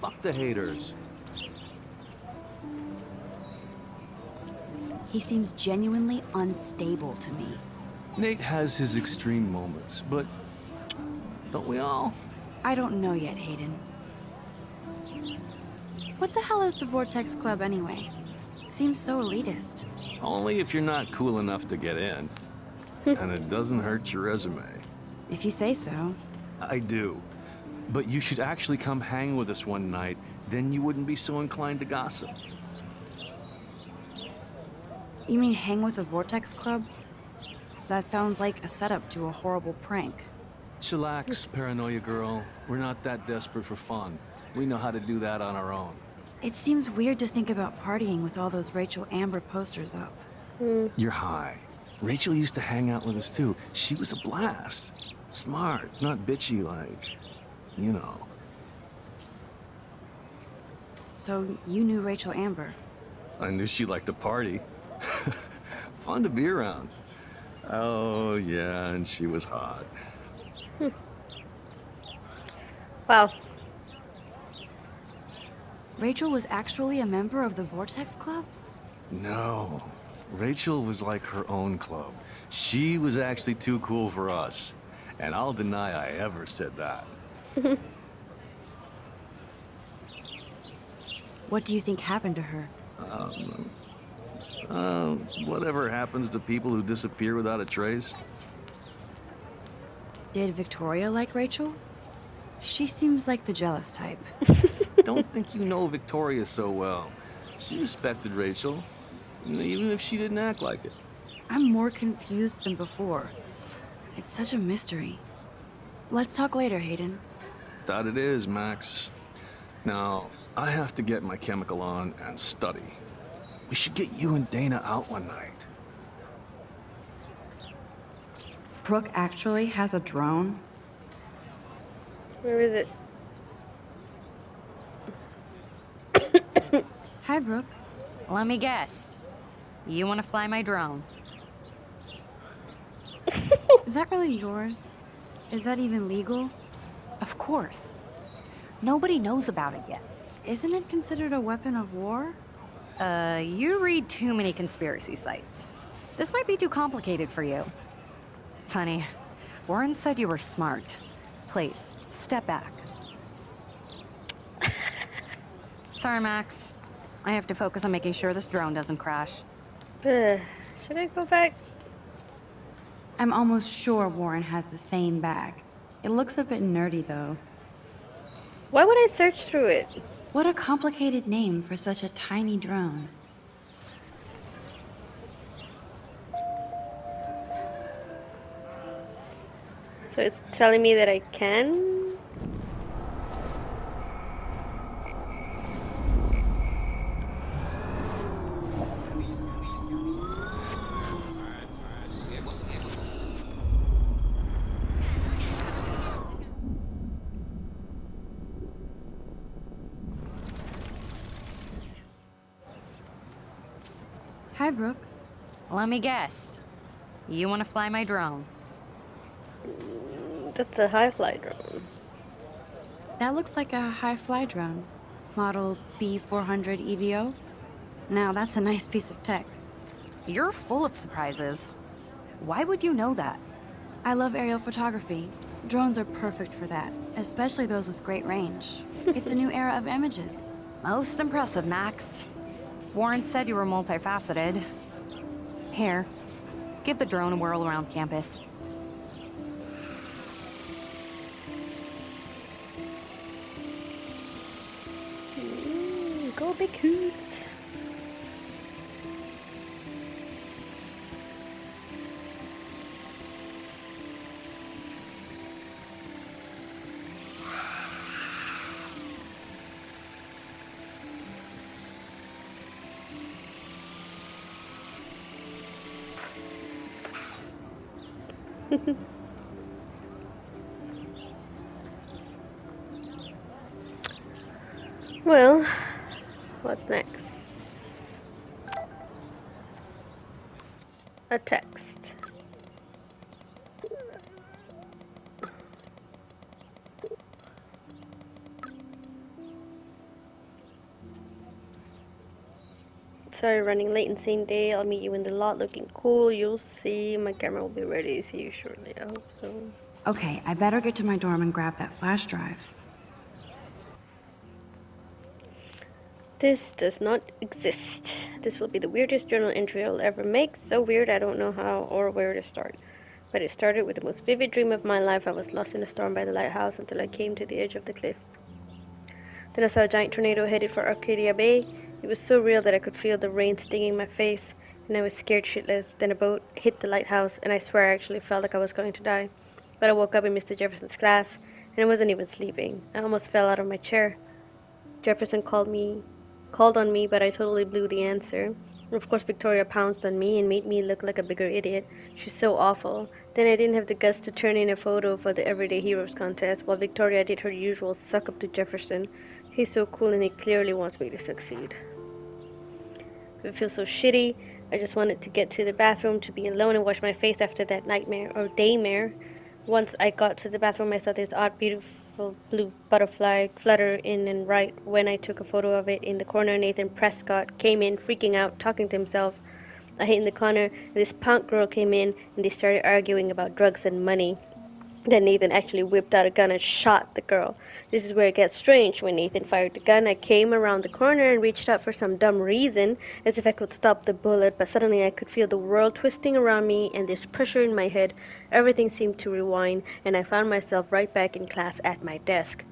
Fuck the haters. He seems genuinely unstable to me. Nate has his extreme moments, but don't we all? I don't know yet, Hayden. What the hell is the Vortex Club anyway? It seems so elitist. Only if you're not cool enough to get in. And it doesn't hurt your resume. If you say so. I do. But you should actually come hang with us one night, then you wouldn't be so inclined to gossip. You mean hang with the Vortex Club? That sounds like a setup to a horrible prank. Chillax, paranoia girl. We're not that desperate for fun. We know how to do that on our own. It seems weird to think about partying with all those Rachel Amber posters up. You're high. Rachel used to hang out with us too. She was a blast. Smart, not bitchy like, you know. So you knew Rachel Amber? I knew she liked to party. Fun to be around. Oh, yeah, and she was hot. Wow. Rachel was actually a member of the Vortex Club? No. Rachel was like her own club. She was actually too cool for us. And I'll deny I ever said that. What do you think happened to her? Whatever happens to people who disappear without a trace? Did Victoria like Rachel? She seems like the jealous type. Don't think you know Victoria so well. She respected Rachel, even if she didn't act like it. I'm more confused than before. It's such a mystery. Let's talk later, Hayden. That it is, Max. Now, I have to get my chemical on and study. We should get you and Dana out one night. Brooke actually has a drone? Where is it? Hi, Brooke. Let me guess. You want to fly my drone? Is that really yours? Is that even legal? Of course. Nobody knows about it yet. Isn't it considered a weapon of war? You read too many conspiracy sites. This might be too complicated for you. Funny. Warren said you were smart. Please, step back. Sorry, Max. I have to focus on making sure this drone doesn't crash. Should I go back? I'm almost sure Warren has the same bag. It looks a bit nerdy, though. Why would I search through it? What a complicated name for such a tiny drone. So it's telling me that I can? Hi, Brooke. Let me guess. You want to fly my drone? That's a high-fly drone. That looks like a high-fly drone. Model B400 EVO. Now, that's a nice piece of tech. You're full of surprises. Why would you know that? I love aerial photography. Drones are perfect for that, especially those with great range. It's a new era of images. Most impressive, Max. Warren said you were multifaceted. Here, give the drone a whirl around campus. Go big hoots. Well, what's next? A text. Sorry, running late, insane day. I'll meet you in the lot looking cool. You'll see. My camera will be ready to see you shortly. I hope so. Okay, I better get to my dorm and grab that flash drive. This does not exist. This will be the weirdest journal entry I'll ever make. So weird I don't know how or where to start. But it started with the most vivid dream of my life. I was lost in a storm by the lighthouse until I came to the edge of the cliff. Then I saw a giant tornado headed for Arcadia Bay. It was so real that I could feel the rain stinging my face, and I was scared shitless. Then a boat hit the lighthouse, and I swear I actually felt like I was going to die. But I woke up in Mr. Jefferson's class, and I wasn't even sleeping. I almost fell out of my chair. Jefferson called on me, but I totally blew the answer. And of course, Victoria pounced on me and made me look like a bigger idiot. She's so awful. Then I didn't have the guts to turn in a photo for the Everyday Heroes contest, while Victoria did her usual suck up to Jefferson. He's so cool and he clearly wants me to succeed. It feels so shitty. I just wanted to get to the bathroom to be alone and wash my face after that nightmare, or daymare. Once I got to the bathroom, I saw this odd, beautiful blue butterfly flutter in, and right when I took a photo of it in the corner, Nathan Prescott came in, freaking out, talking to himself. I hid in the corner, and this punk girl came in, and they started arguing about drugs and money. Then Nathan actually whipped out a gun and shot the girl. This is where it gets strange. When Nathan fired the gun, I came around the corner and reached out for some dumb reason, as if I could stop the bullet, but suddenly I could feel the world twisting around me and this pressure in my head. Everything seemed to rewind, and I found myself right back in class at my desk.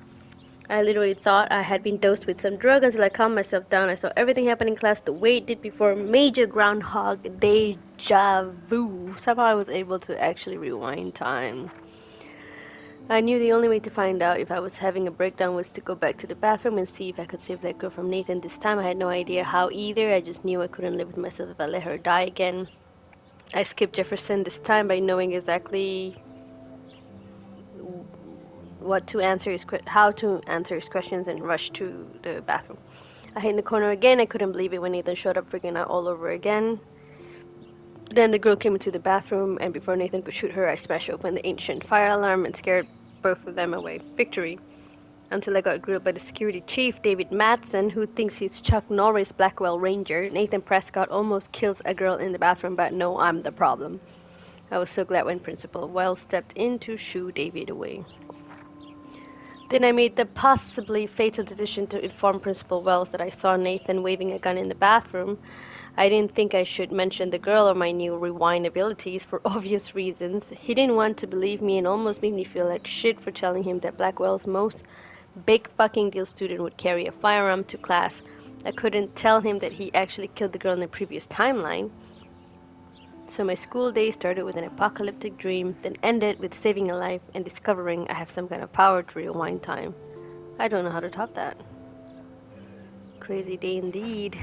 I literally thought I had been dosed with some drug until I calmed myself down. I saw everything happen in class the way it did before. Major groundhog deja vu. Somehow I was able to actually rewind time. I knew the only way to find out if I was having a breakdown was to go back to the bathroom and see if I could save that girl from Nathan. This time I had no idea how either. I just knew I couldn't live with myself if I let her die again. I skipped Jefferson this time by knowing exactly how to answer his questions and rushed to the bathroom. I hid in the corner again. I couldn't believe it when Nathan showed up, freaking out all over again. Then the girl came into the bathroom, and before Nathan could shoot her, I smashed open the ancient fire alarm and scared both of them away. Victory. Until I got grilled by the security chief, David Madsen, who thinks he's Chuck Norris, Blackwell Ranger. Nathan Prescott almost kills a girl in the bathroom, but no, I'm the problem. I was so glad when Principal Wells stepped in to shoo David away. Then I made the possibly fatal decision to inform Principal Wells that I saw Nathan waving a gun in the bathroom. I didn't think I should mention the girl or my new rewind abilities for obvious reasons. He didn't want to believe me and almost made me feel like shit for telling him that Blackwell's most big fucking deal student would carry a firearm to class. I couldn't tell him that he actually killed the girl in the previous timeline. So my school day started with an apocalyptic dream, then ended with saving a life and discovering I have some kind of power to rewind time. I don't know how to top that. Crazy day indeed.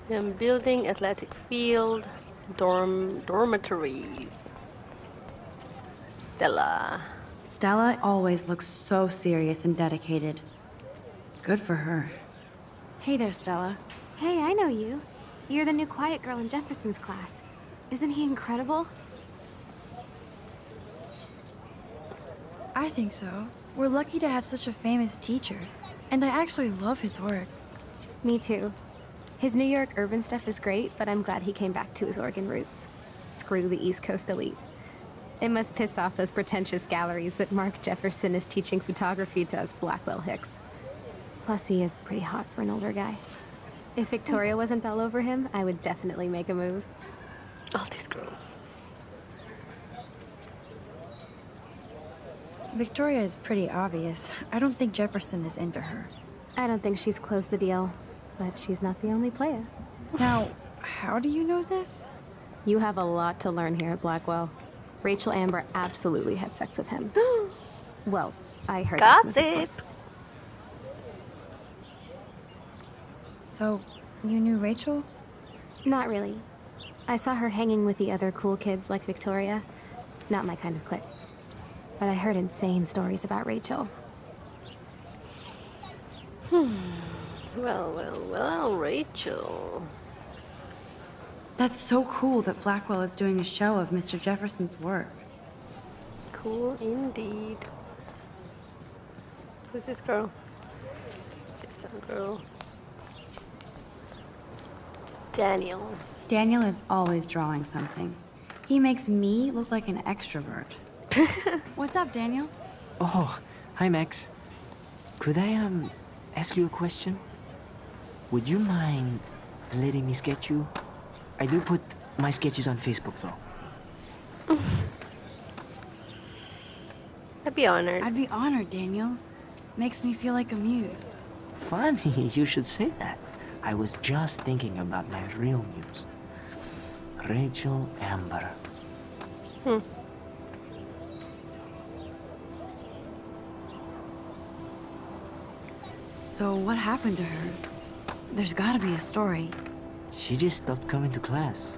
I'm building athletic field, dormitories. Stella. Stella always looks so serious and dedicated. Good for her. Hey there, Stella. Hey, I know you. You're the new quiet girl in Jefferson's class. Isn't he incredible? I think so. We're lucky to have such a famous teacher. And I actually love his work. Me too. His New York urban stuff is great, but I'm glad he came back to his Oregon roots. Screw the East Coast elite. It must piss off those pretentious galleries that Mark Jefferson is teaching photography to us Blackwell hicks. Plus, he is pretty hot for an older guy. If Victoria wasn't all over him, I would definitely make a move. All these girls. Victoria is pretty obvious. I don't think Jefferson is into her. I don't think she's closed the deal, but she's not the only player. Now, how do you know this? You have a lot to learn here at Blackwell. Rachel Amber absolutely had sex with him. Well, I heard that from a good source. So, you knew Rachel? Not really. I saw her hanging with the other cool kids like Victoria. Not my kind of clique. But I heard insane stories about Rachel. Well, Rachel. That's so cool that Blackwell is doing a show of Mr. Jefferson's work. Cool indeed. Who's this girl? Just some girl. Daniel. Daniel is always drawing something. He makes me look like an extrovert. What's up, Daniel? Oh, hi, Max. Could I, ask you a question? Would you mind letting me sketch you? I do put my sketches on Facebook, though. I'd be honored. I'd be honored, Daniel. Makes me feel like a muse. Funny you should say that. I was just thinking about my real muse. Rachel Amber. So what happened to her? There's gotta be a story. She just stopped coming to class.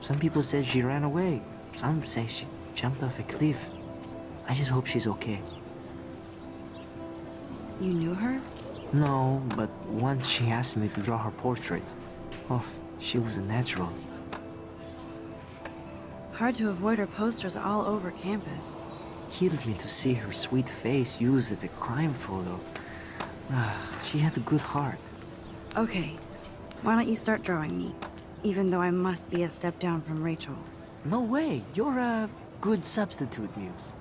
Some people said she ran away. Some say she jumped off a cliff. I just hope she's okay. You knew her? No, but once she asked me to draw her portrait. Oh, she was a natural. Hard to avoid her posters all over campus. Kills me to see her sweet face used as a crime photo. She had a good heart. Okay, Why don't you start drawing me? Even though I must be a step down from Rachel. No way. You're a good substitute, Muse.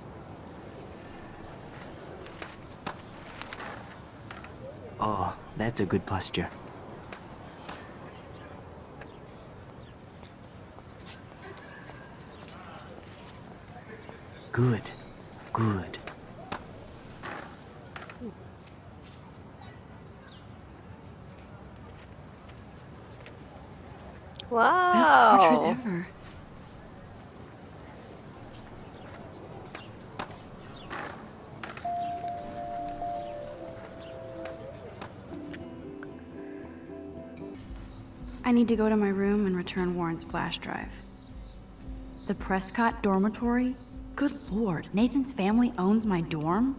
Oh, that's a good posture. Good. Good. Wow. Best portrait ever. I need to go to my room and return Warren's flash drive. The Prescott dormitory? Good lord, Nathan's family owns my dorm?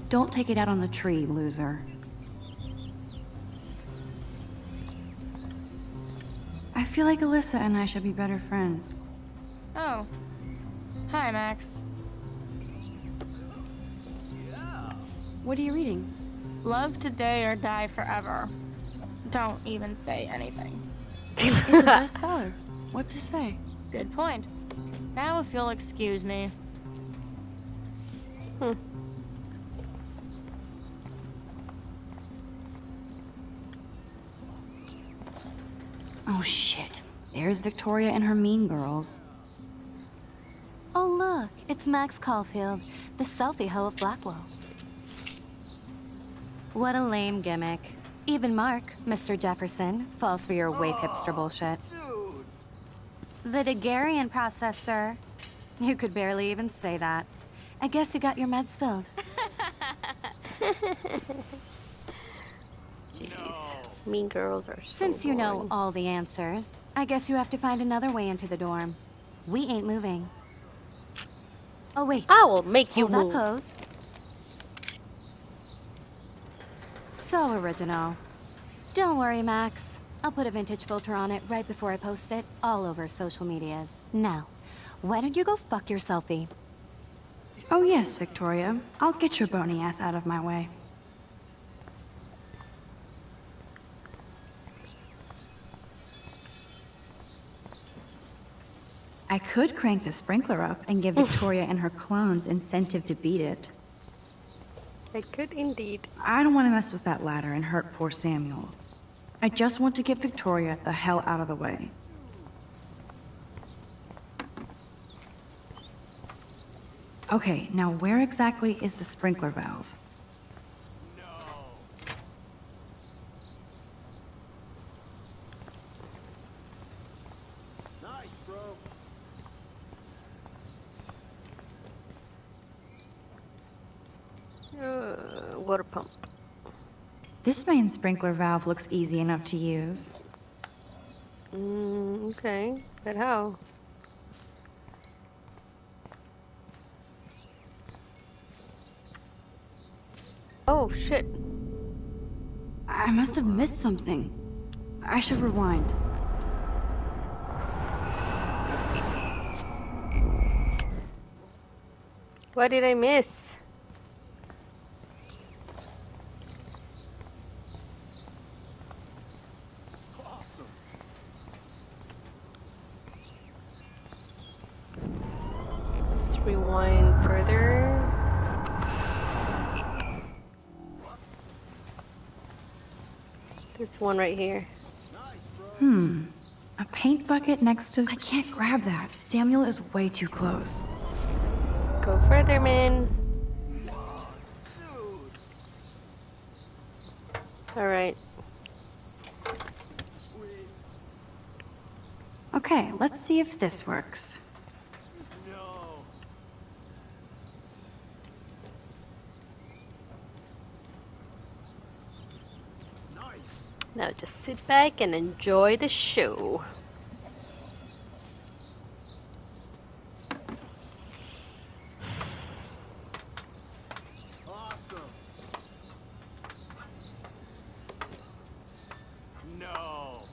Don't take it out on the tree, loser. I feel like Alyssa and I should be better friends. Oh. Hi, Max. What are you reading? Love today or die forever. Don't even say anything. It's a bestseller. What to say? Good point. Now if you'll excuse me. Oh shit. There's Victoria and her mean girls. Oh look, it's Max Caulfield, the selfie hoe of Blackwell. What a lame gimmick. Even Mark, Mr. Jefferson, falls for your waif hipster bullshit. The Daguerrean process, sir. You could barely even say that. I guess you got your meds filled. Jeez. Mean girls are so Since you know boring. all the answers, I guess you have to find another way into the dorm. We ain't moving. Oh wait. I will make you Hold move. that pose. So original. Don't worry, Max. I'll put a vintage filter on it right before I post it all over social medias. Now, why don't you go fuck your selfie? Oh yes, Victoria. I'll get your bony ass out of my way. I could crank the sprinkler up and give Victoria and her clones incentive to beat it. I could indeed. I don't want to mess with that ladder and hurt poor Samuel. I just want to get Victoria the hell out of the way. Okay, now where exactly is the sprinkler valve? Water pump. This main sprinkler valve looks easy enough to use. Okay, but how? Oh, shit. I must have missed something. I should rewind. What did I miss? Let's rewind further. This one right here. A paint bucket next to... I can't grab that. Samuel is way too close. Go further, man. Alright. Okay, let's see if this works. Now just sit back and enjoy the show. Awesome. No.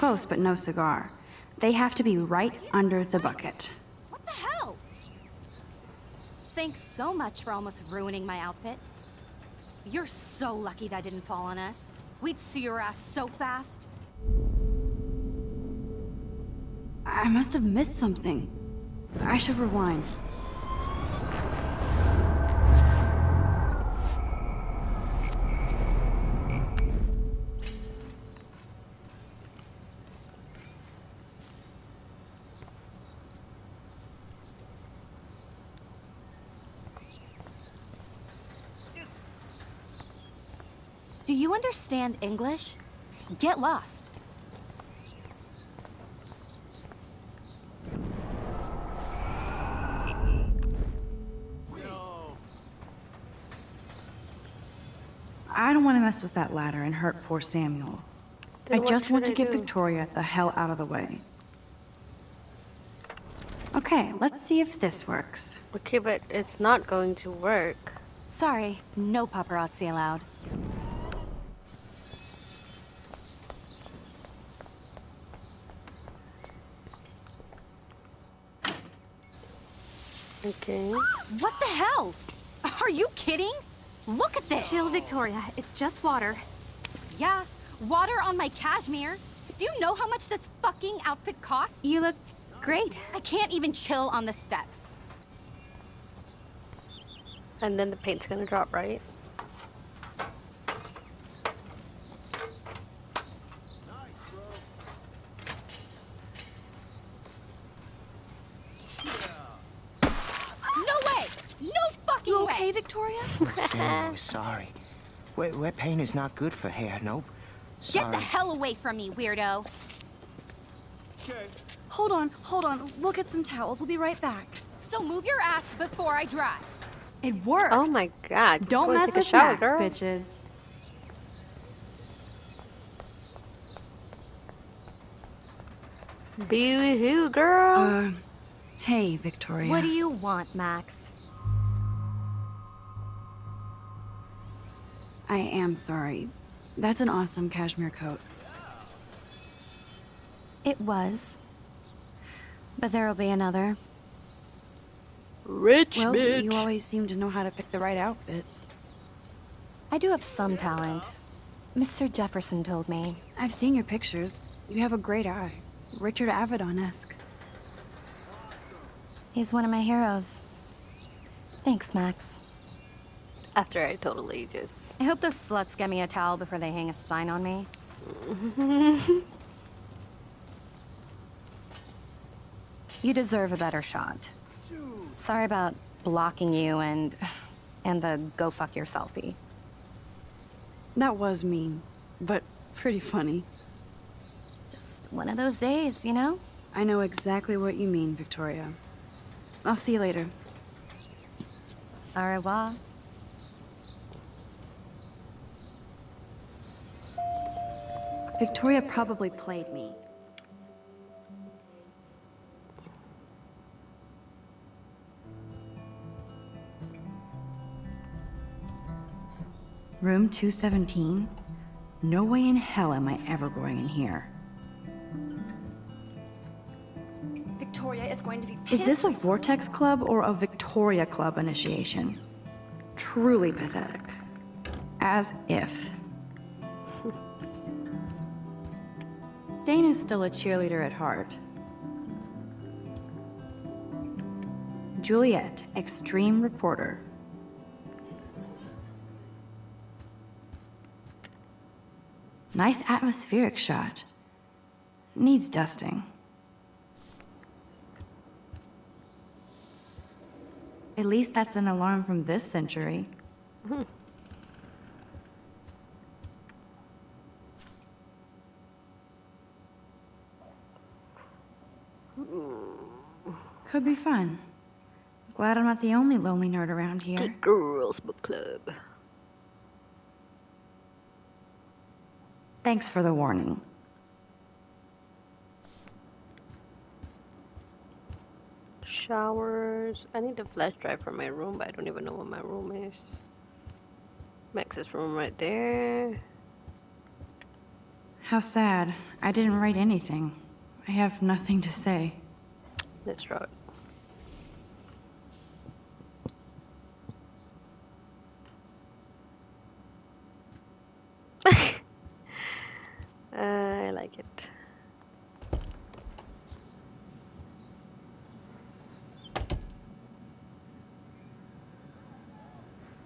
close, but no cigar. They have to be right under the bucket. What the hell? Thanks so much for almost ruining my outfit. You're so lucky that didn't fall on us. We'd see your ass so fast. I must have missed something. I should rewind. Do you understand English? Get lost. I don't want to mess with that ladder and hurt poor Samuel. Then I what just want to should I get do? Victoria the hell out of the way. Okay, let's see if this works. Okay, but it's not going to work. Sorry, no paparazzi allowed. Okay. What the hell? Are you kidding? Look at this! Chill, Victoria. It's just water. Yeah, water on my cashmere. Do you know how much this fucking outfit costs? You look great. I can't even chill on the steps. And then the paint's gonna drop, right? No way! No fucking You way! okay, Victoria? Samuel is sorry. Wet paint is not good for hair, nope. Get Sorry. the hell away from me, weirdo! Hold on. We'll get some towels. We'll be right back. So move your ass before I dry. It worked. Oh my god. Don't Go and mess take a with shower, Max, girl. bitches. Boo-hoo, girl. Hey, Victoria. What do you want, Max? I am sorry. That's an awesome cashmere coat. It was. But there'll be another. Rich Well, bitch. you always seem to know how to pick the right outfits. I do have some talent. Mr. Jefferson told me. I've seen your pictures. You have a great eye. Richard Avedon-esque. He's one of my heroes. Thanks, Max. After I totally just... I hope those sluts get me a towel before they hang a sign on me. You deserve a better shot. Sorry about blocking you and the go fuck your selfie. That was mean, but pretty funny. Just one of those days, you know? I know exactly what you mean, Victoria. I'll see you later. Au revoir. Victoria probably played me. Room 217? No way in hell am I ever going in here. Victoria is going to be Is this a Vortex Club or a Victoria Club initiation? Truly pathetic. As if. Dana's still a cheerleader at heart. Juliet, extreme reporter. Nice atmospheric shot. Needs dusting. At least that's an alarm from this century. Could be fun. Glad I'm not the only lonely nerd around here. Geek Girls Book Club. Thanks for the warning. Showers. I need a flash drive for my room, but I don't even know what my room is. Max's room right there. How sad. I didn't write anything. I have nothing to say. That's right. I like it.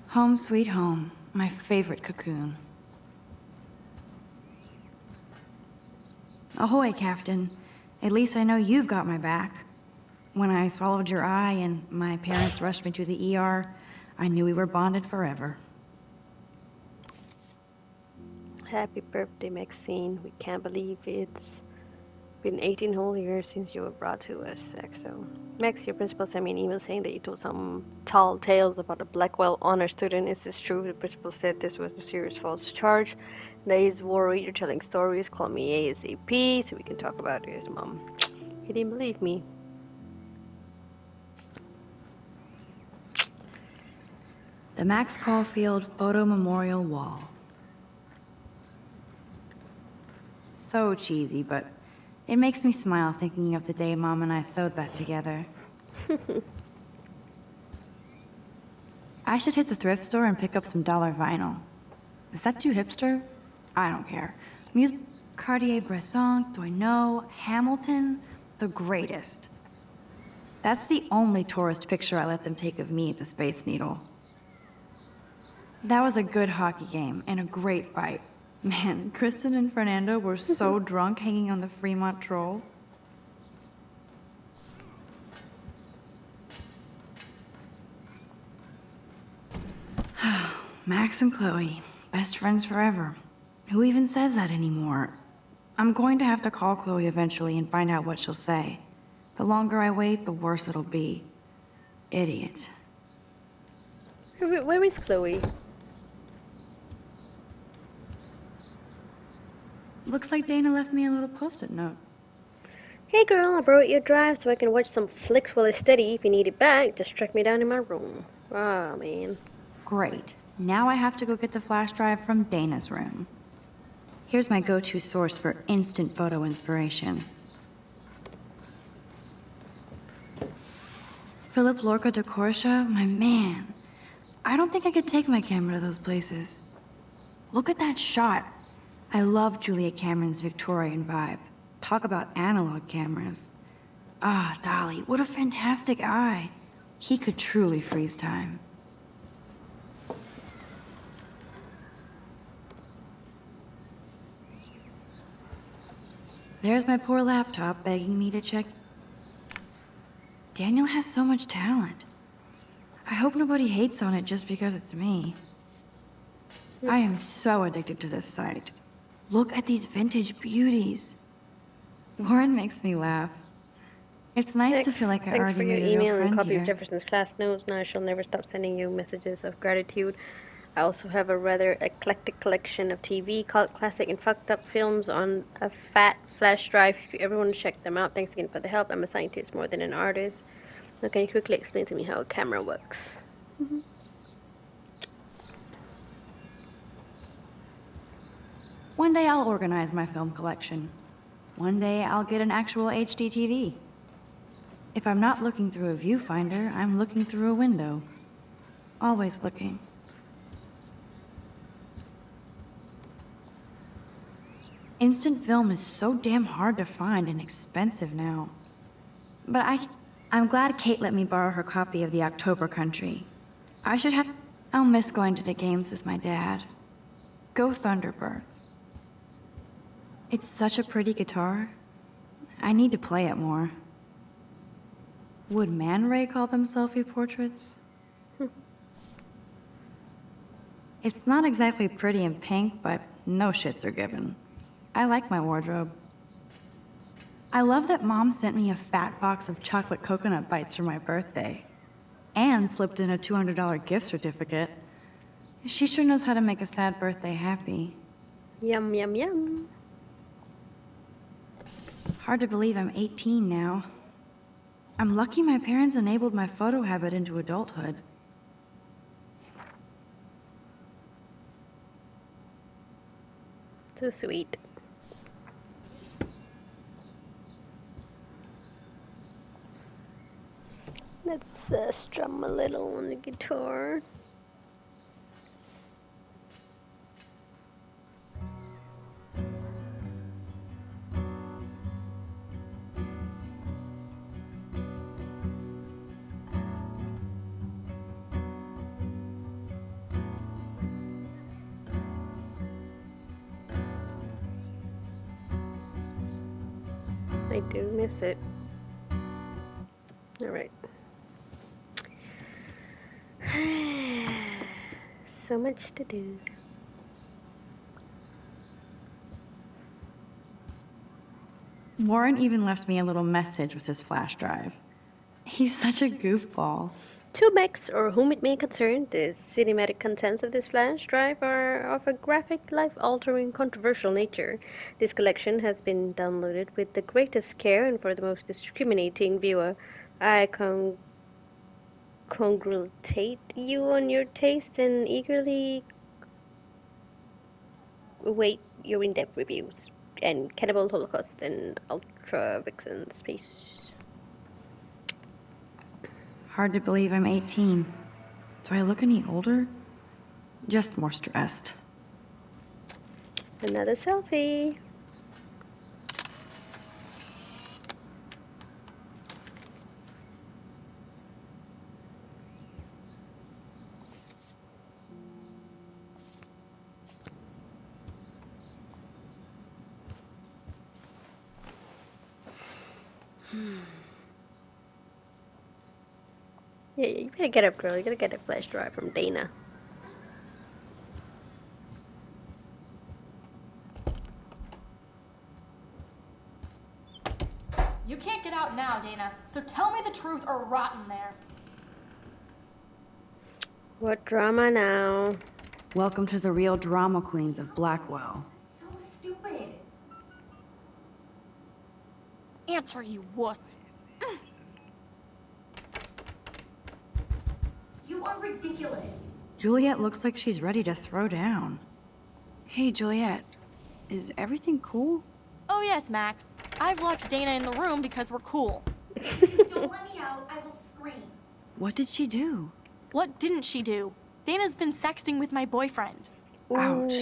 Home sweet home, my favorite cocoon. Ahoy, Captain. At least I know you've got my back. When I swallowed your eye and my parents rushed me to the ER, I knew we were bonded forever. Happy birthday, Maxine. We can't believe it's been 18 whole years since you were brought to us, XO. Max, your principal sent me an email saying that you told some tall tales about a Blackwell honor student. Is this true? The principal said this was a serious false charge. That he's worried you're telling stories. Call me ASAP so we can talk about this, Mom. He didn't believe me. The Max Caulfield Photo Memorial Wall. So cheesy, but it makes me smile thinking of the day Mom and I sewed that together. I should hit the thrift store and pick up some dollar vinyl. Is that too hipster? I don't care. Music, Cartier-Bresson, Doisneau, Hamilton, the greatest. That's the only tourist picture I let them take of me at the Space Needle. That was a good hockey game and a great fight. Man, Kristen and Fernando were so drunk hanging on the Fremont Troll. Max and Chloe, best friends forever. Who even says that anymore? I'm going to have to call Chloe eventually and find out what she'll say. The longer I wait, the worse it'll be. Idiot. Where is Chloe? Looks like Dana left me a little post-it note. Hey girl, I borrowed your drive so I can watch some flicks while I study. If you need it back, just track me down in my room. Ah, man. Great. Now I have to go get the flash drive from Dana's room. Here's my go-to source for instant photo inspiration. Philip Lorca de Corsia, my man. I don't think I could take my camera to those places. Look at that shot. I love Julia Cameron's Victorian vibe. Talk about analog cameras. Ah, Dolly, what a fantastic eye. He could truly freeze time. There's my poor laptop begging me to check. Daniel has so much talent. I hope nobody hates on it just because it's me. I am so addicted to this site. Look at these vintage beauties. Warren makes me laugh. It's nice to feel like I already made a real friend here. Thanks for your email and copy of Jefferson's class notes. Now I shall never stop sending you messages of gratitude. I also have a rather eclectic collection of TV, cult classic, and fucked up films on a fat flash drive. If you ever want to check them out, thanks again for the help. I'm a scientist more than an artist. Now can you quickly explain to me how a camera works? One day I'll organize my film collection. One day I'll get an actual HD TV. If I'm not looking through a viewfinder, I'm looking through a window. Always looking. Instant film is so damn hard to find and expensive now. But I'm glad Kate let me borrow her copy of The October Country. I'll miss going to the games with my dad. Go Thunderbirds. It's such a pretty guitar. I need to play it more. Would Man Ray call them selfie portraits? It's not exactly pretty in pink, but no shits are given. I like my wardrobe. I love that Mom sent me a fat box of chocolate coconut bites for my birthday. And slipped in a $200 gift certificate. She sure knows how to make a sad birthday happy. Yum, yum, yum. Hard to believe I'm 18 now. I'm lucky my parents enabled my photo habit into adulthood. So sweet. Let's strum a little on the guitar. I do miss it. All right. So much to do. Warren even left me a little message with his flash drive. He's such a goofball. To Max, or whom it may concern, the cinematic contents of this flash drive are of a graphic, life-altering, controversial nature. This collection has been downloaded with the greatest care and for the most discriminating viewer. I congratulate you on your taste and eagerly await your in-depth reviews. And Cannibal Holocaust and Ultra Vixen Space. Hard to believe I'm 18. Do I look any older? Just more stressed. Another selfie. Yeah, you better get up, girl. You gotta get a flash drive from Dana. You can't get out now, Dana, so tell me the truth or rot in there. What drama now? Welcome to the real drama queens of Blackwell. So stupid. Answer, you wuss. You are ridiculous. Juliet looks like she's ready to throw down. Hey, Juliet. Is everything cool? Oh yes, Max. I've locked Dana in the room because we're cool. If you don't let me out, I will scream. What did she do? What didn't she do? Dana's been sexting with my boyfriend. Ouch.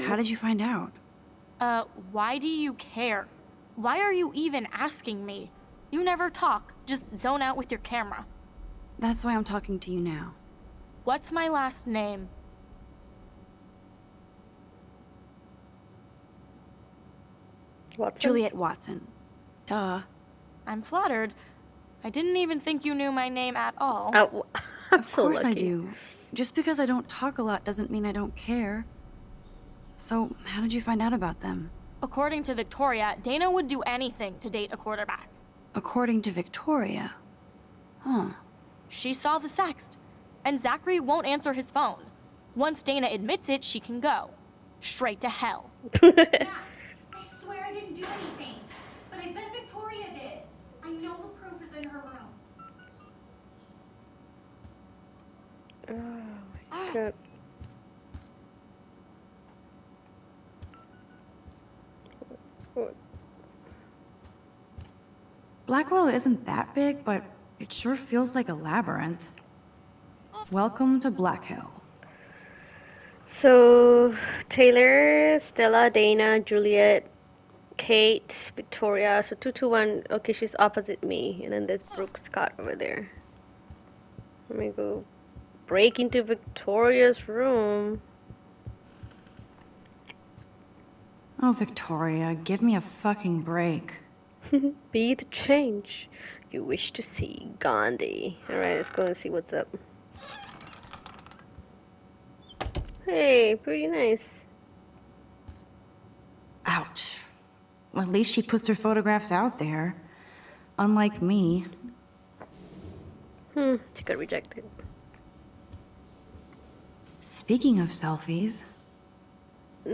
How did you find out? Why do you care? Why are you even asking me? You never talk, just zone out with your camera. That's why I'm talking to you now. What's my last name? Watson? Juliet Watson. Duh. I'm flattered. I didn't even think you knew my name at all. Oh, I'm Of so course I lucky. do. Just because I don't talk a lot doesn't mean I don't care. So, how did you find out about them? According to Victoria, Dana would do anything to date a quarterback. According to Victoria. Huh. She saw the sext, and Zachary won't answer his phone. Once Dana admits it, she can go. Straight to hell. Max, I swear I didn't do anything. But I bet Victoria did. I know the proof is in her room. Oh my god. Blackwell isn't that big, but it sure feels like a labyrinth. Welcome to Black Hill. So, Taylor, Stella, Dana, Juliet, Kate, Victoria. So 221. Okay, she's opposite me. And then there's Brooke Scott over there. Let me go break into Victoria's room. Oh, Victoria, give me a fucking break. Be the change you wish to see, Gandhi. Alright, let's go and see what's up. Hey, pretty nice. Ouch. Well, at least she puts her photographs out there. Unlike me. She got rejected. Speaking of selfies.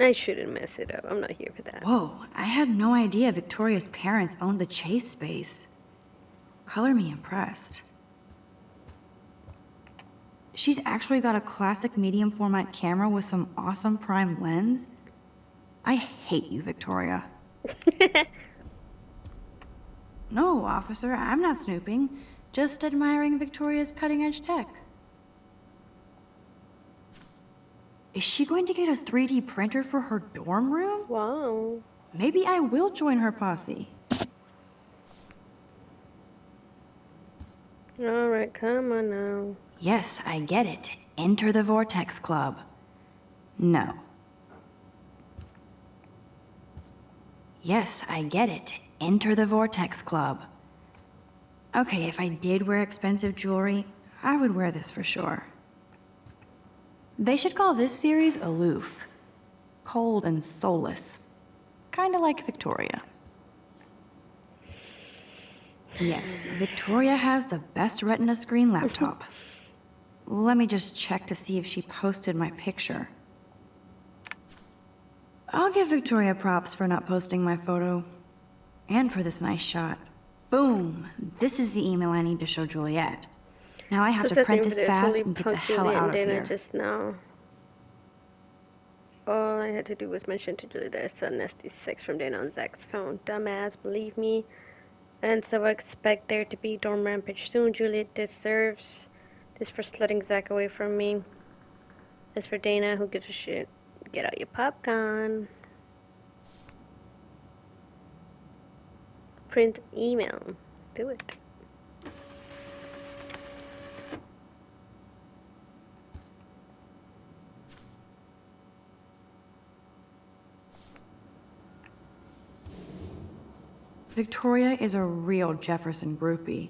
I shouldn't mess it up. I'm not here for that. Whoa, I had no idea Victoria's parents owned the Chase space. Color me impressed. She's actually got a classic medium format camera with some awesome prime lens. I hate you, Victoria. No, officer, I'm not snooping. Just admiring Victoria's cutting-edge tech. Is she going to get a 3D printer for her dorm room? Wow. Maybe I will join her posse. Alright, come on now. Yes, I get it. Enter the Vortex Club. No. Yes, I get it. Enter the Vortex Club. Okay, if I did wear expensive jewelry, I would wear this for sure. They should call this series Aloof. Cold and soulless. Kinda like Victoria. Yes, Victoria has the best Retina screen laptop. Let me just check to see if she posted my picture. I'll give Victoria props for not posting my photo. And for this nice shot. Boom! This is the email I need to show Juliet. Now I have to print this fast and get the hell out of here. Just now. All I had to do was mention to Julie that I saw nasty sex from Dana on Zach's phone. Dumbass, believe me. And so I expect there to be dorm rampage soon. Juliet deserves this for slutting Zach away from me. As for Dana, who gives a shit? Get out your popcorn. Print email. Do it. Victoria is a real Jefferson groupie.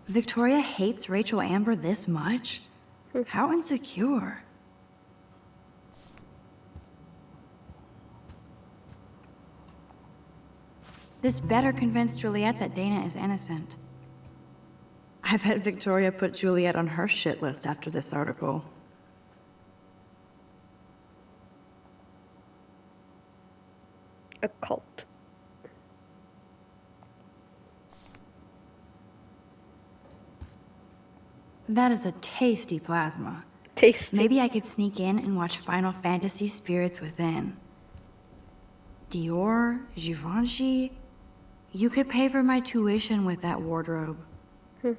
Victoria hates Rachel Amber this much? How insecure. This better convince Juliet that Dana is innocent. I bet Victoria put Juliet on her shit list after this article. A cult. That is a tasty plasma. Tasty. Maybe I could sneak in and watch Final Fantasy Spirits Within. Dior, Givenchy. You could pay for my tuition with that wardrobe. Let's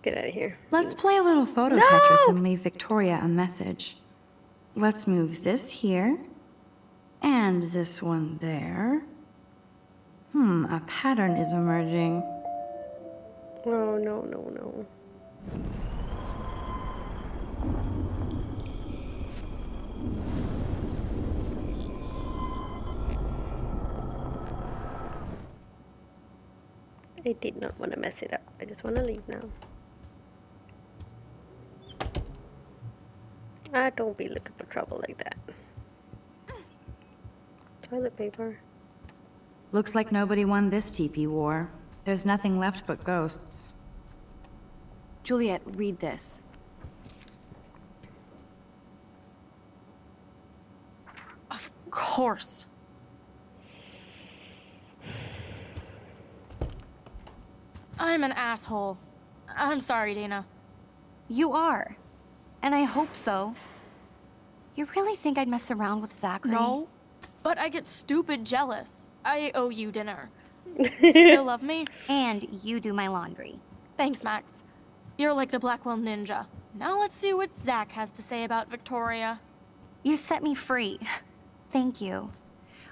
get out of here. Let's play a little photo Tetris and leave Victoria a message. Let's move this here. And this one there. A pattern is emerging. Oh, no, no, no. I did not want to mess it up. I just want to leave now. Don't be looking for trouble like that. Toilet paper. Looks like nobody won this TP war. There's nothing left but ghosts. Juliet, read this. Of course. I'm an asshole. I'm sorry, Dana. You are. And I hope so. You really think I'd mess around with Zachary? No, but I get stupid jealous. I owe you dinner. Still love me? And you do my laundry. Thanks, Max. You're like the Blackwell Ninja. Now let's see what Zach has to say about Victoria. You set me free. Thank you.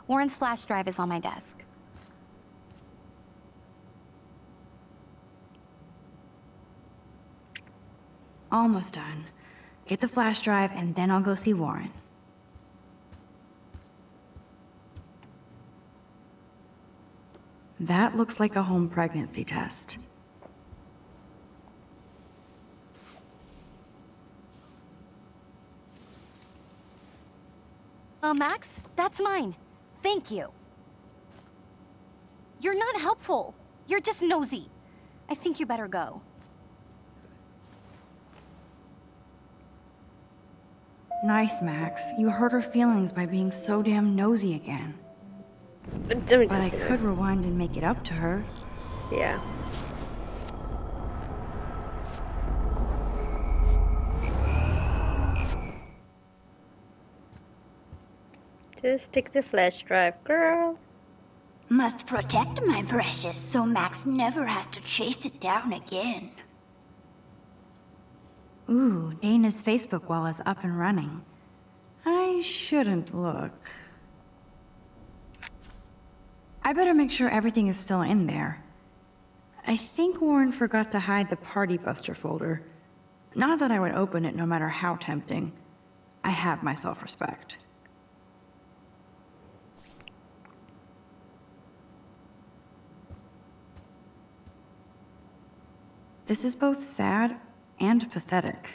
Warren's flash drive is on my desk. Almost done. Get the flash drive and then I'll go see Warren. That looks like a home pregnancy test. Max, that's mine. Thank you. You're not helpful. You're just nosy. I think you better go. Nice, Max. You hurt her feelings by being so damn nosy again. But I could rewind and make it up to her. Yeah. Just take the flash drive, girl. Must protect my precious so Max never has to chase it down again. Ooh, Dana's Facebook wall is up and running. I shouldn't look. I better make sure everything is still in there. I think Warren forgot to hide the Party Buster folder. Not that I would open it no matter how tempting. I have my self-respect. This is both sad and pathetic.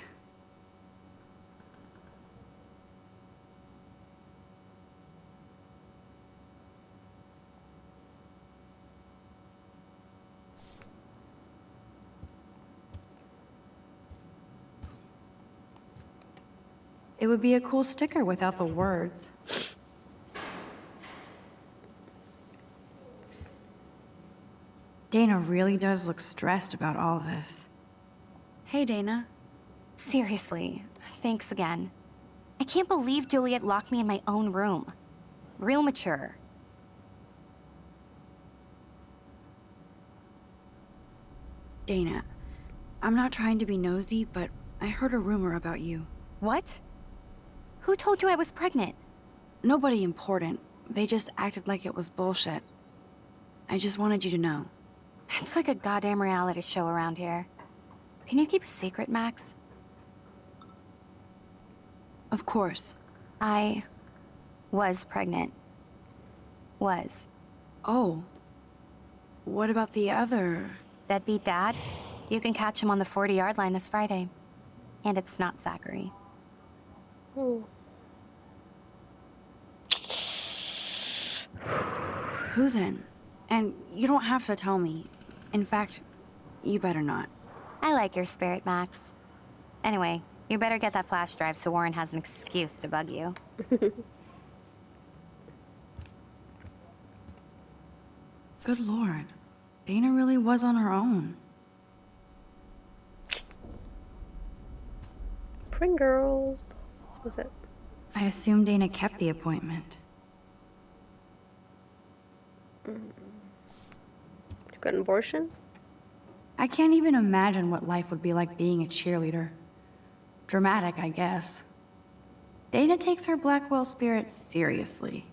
It would be a cool sticker without the words. Dana really does look stressed about all this. Hey, Dana. Seriously, thanks again. I can't believe Juliet locked me in my own room. Real mature. Dana, I'm not trying to be nosy, but I heard a rumor about you. What? Who told you I was pregnant? Nobody important. They just acted like it was bullshit. I just wanted you to know. It's like a goddamn reality show around here. Can you keep a secret, Max? Of course. I was pregnant. Was. Oh. What about the other? Deadbeat dad? You can catch him on the 40-yard line this Friday. And it's not Zachary. Oh. Who then? And you don't have to tell me. In fact, you better not. I like your spirit, Max. Anyway, you better get that flash drive so Warren has an excuse to bug you. Good lord. Dana really was on her own. Pringles. What's that? I assume Dana kept the appointment. You got an abortion? I can't even imagine what life would be like being a cheerleader. Dramatic, I guess. Dana takes her Blackwell spirit seriously.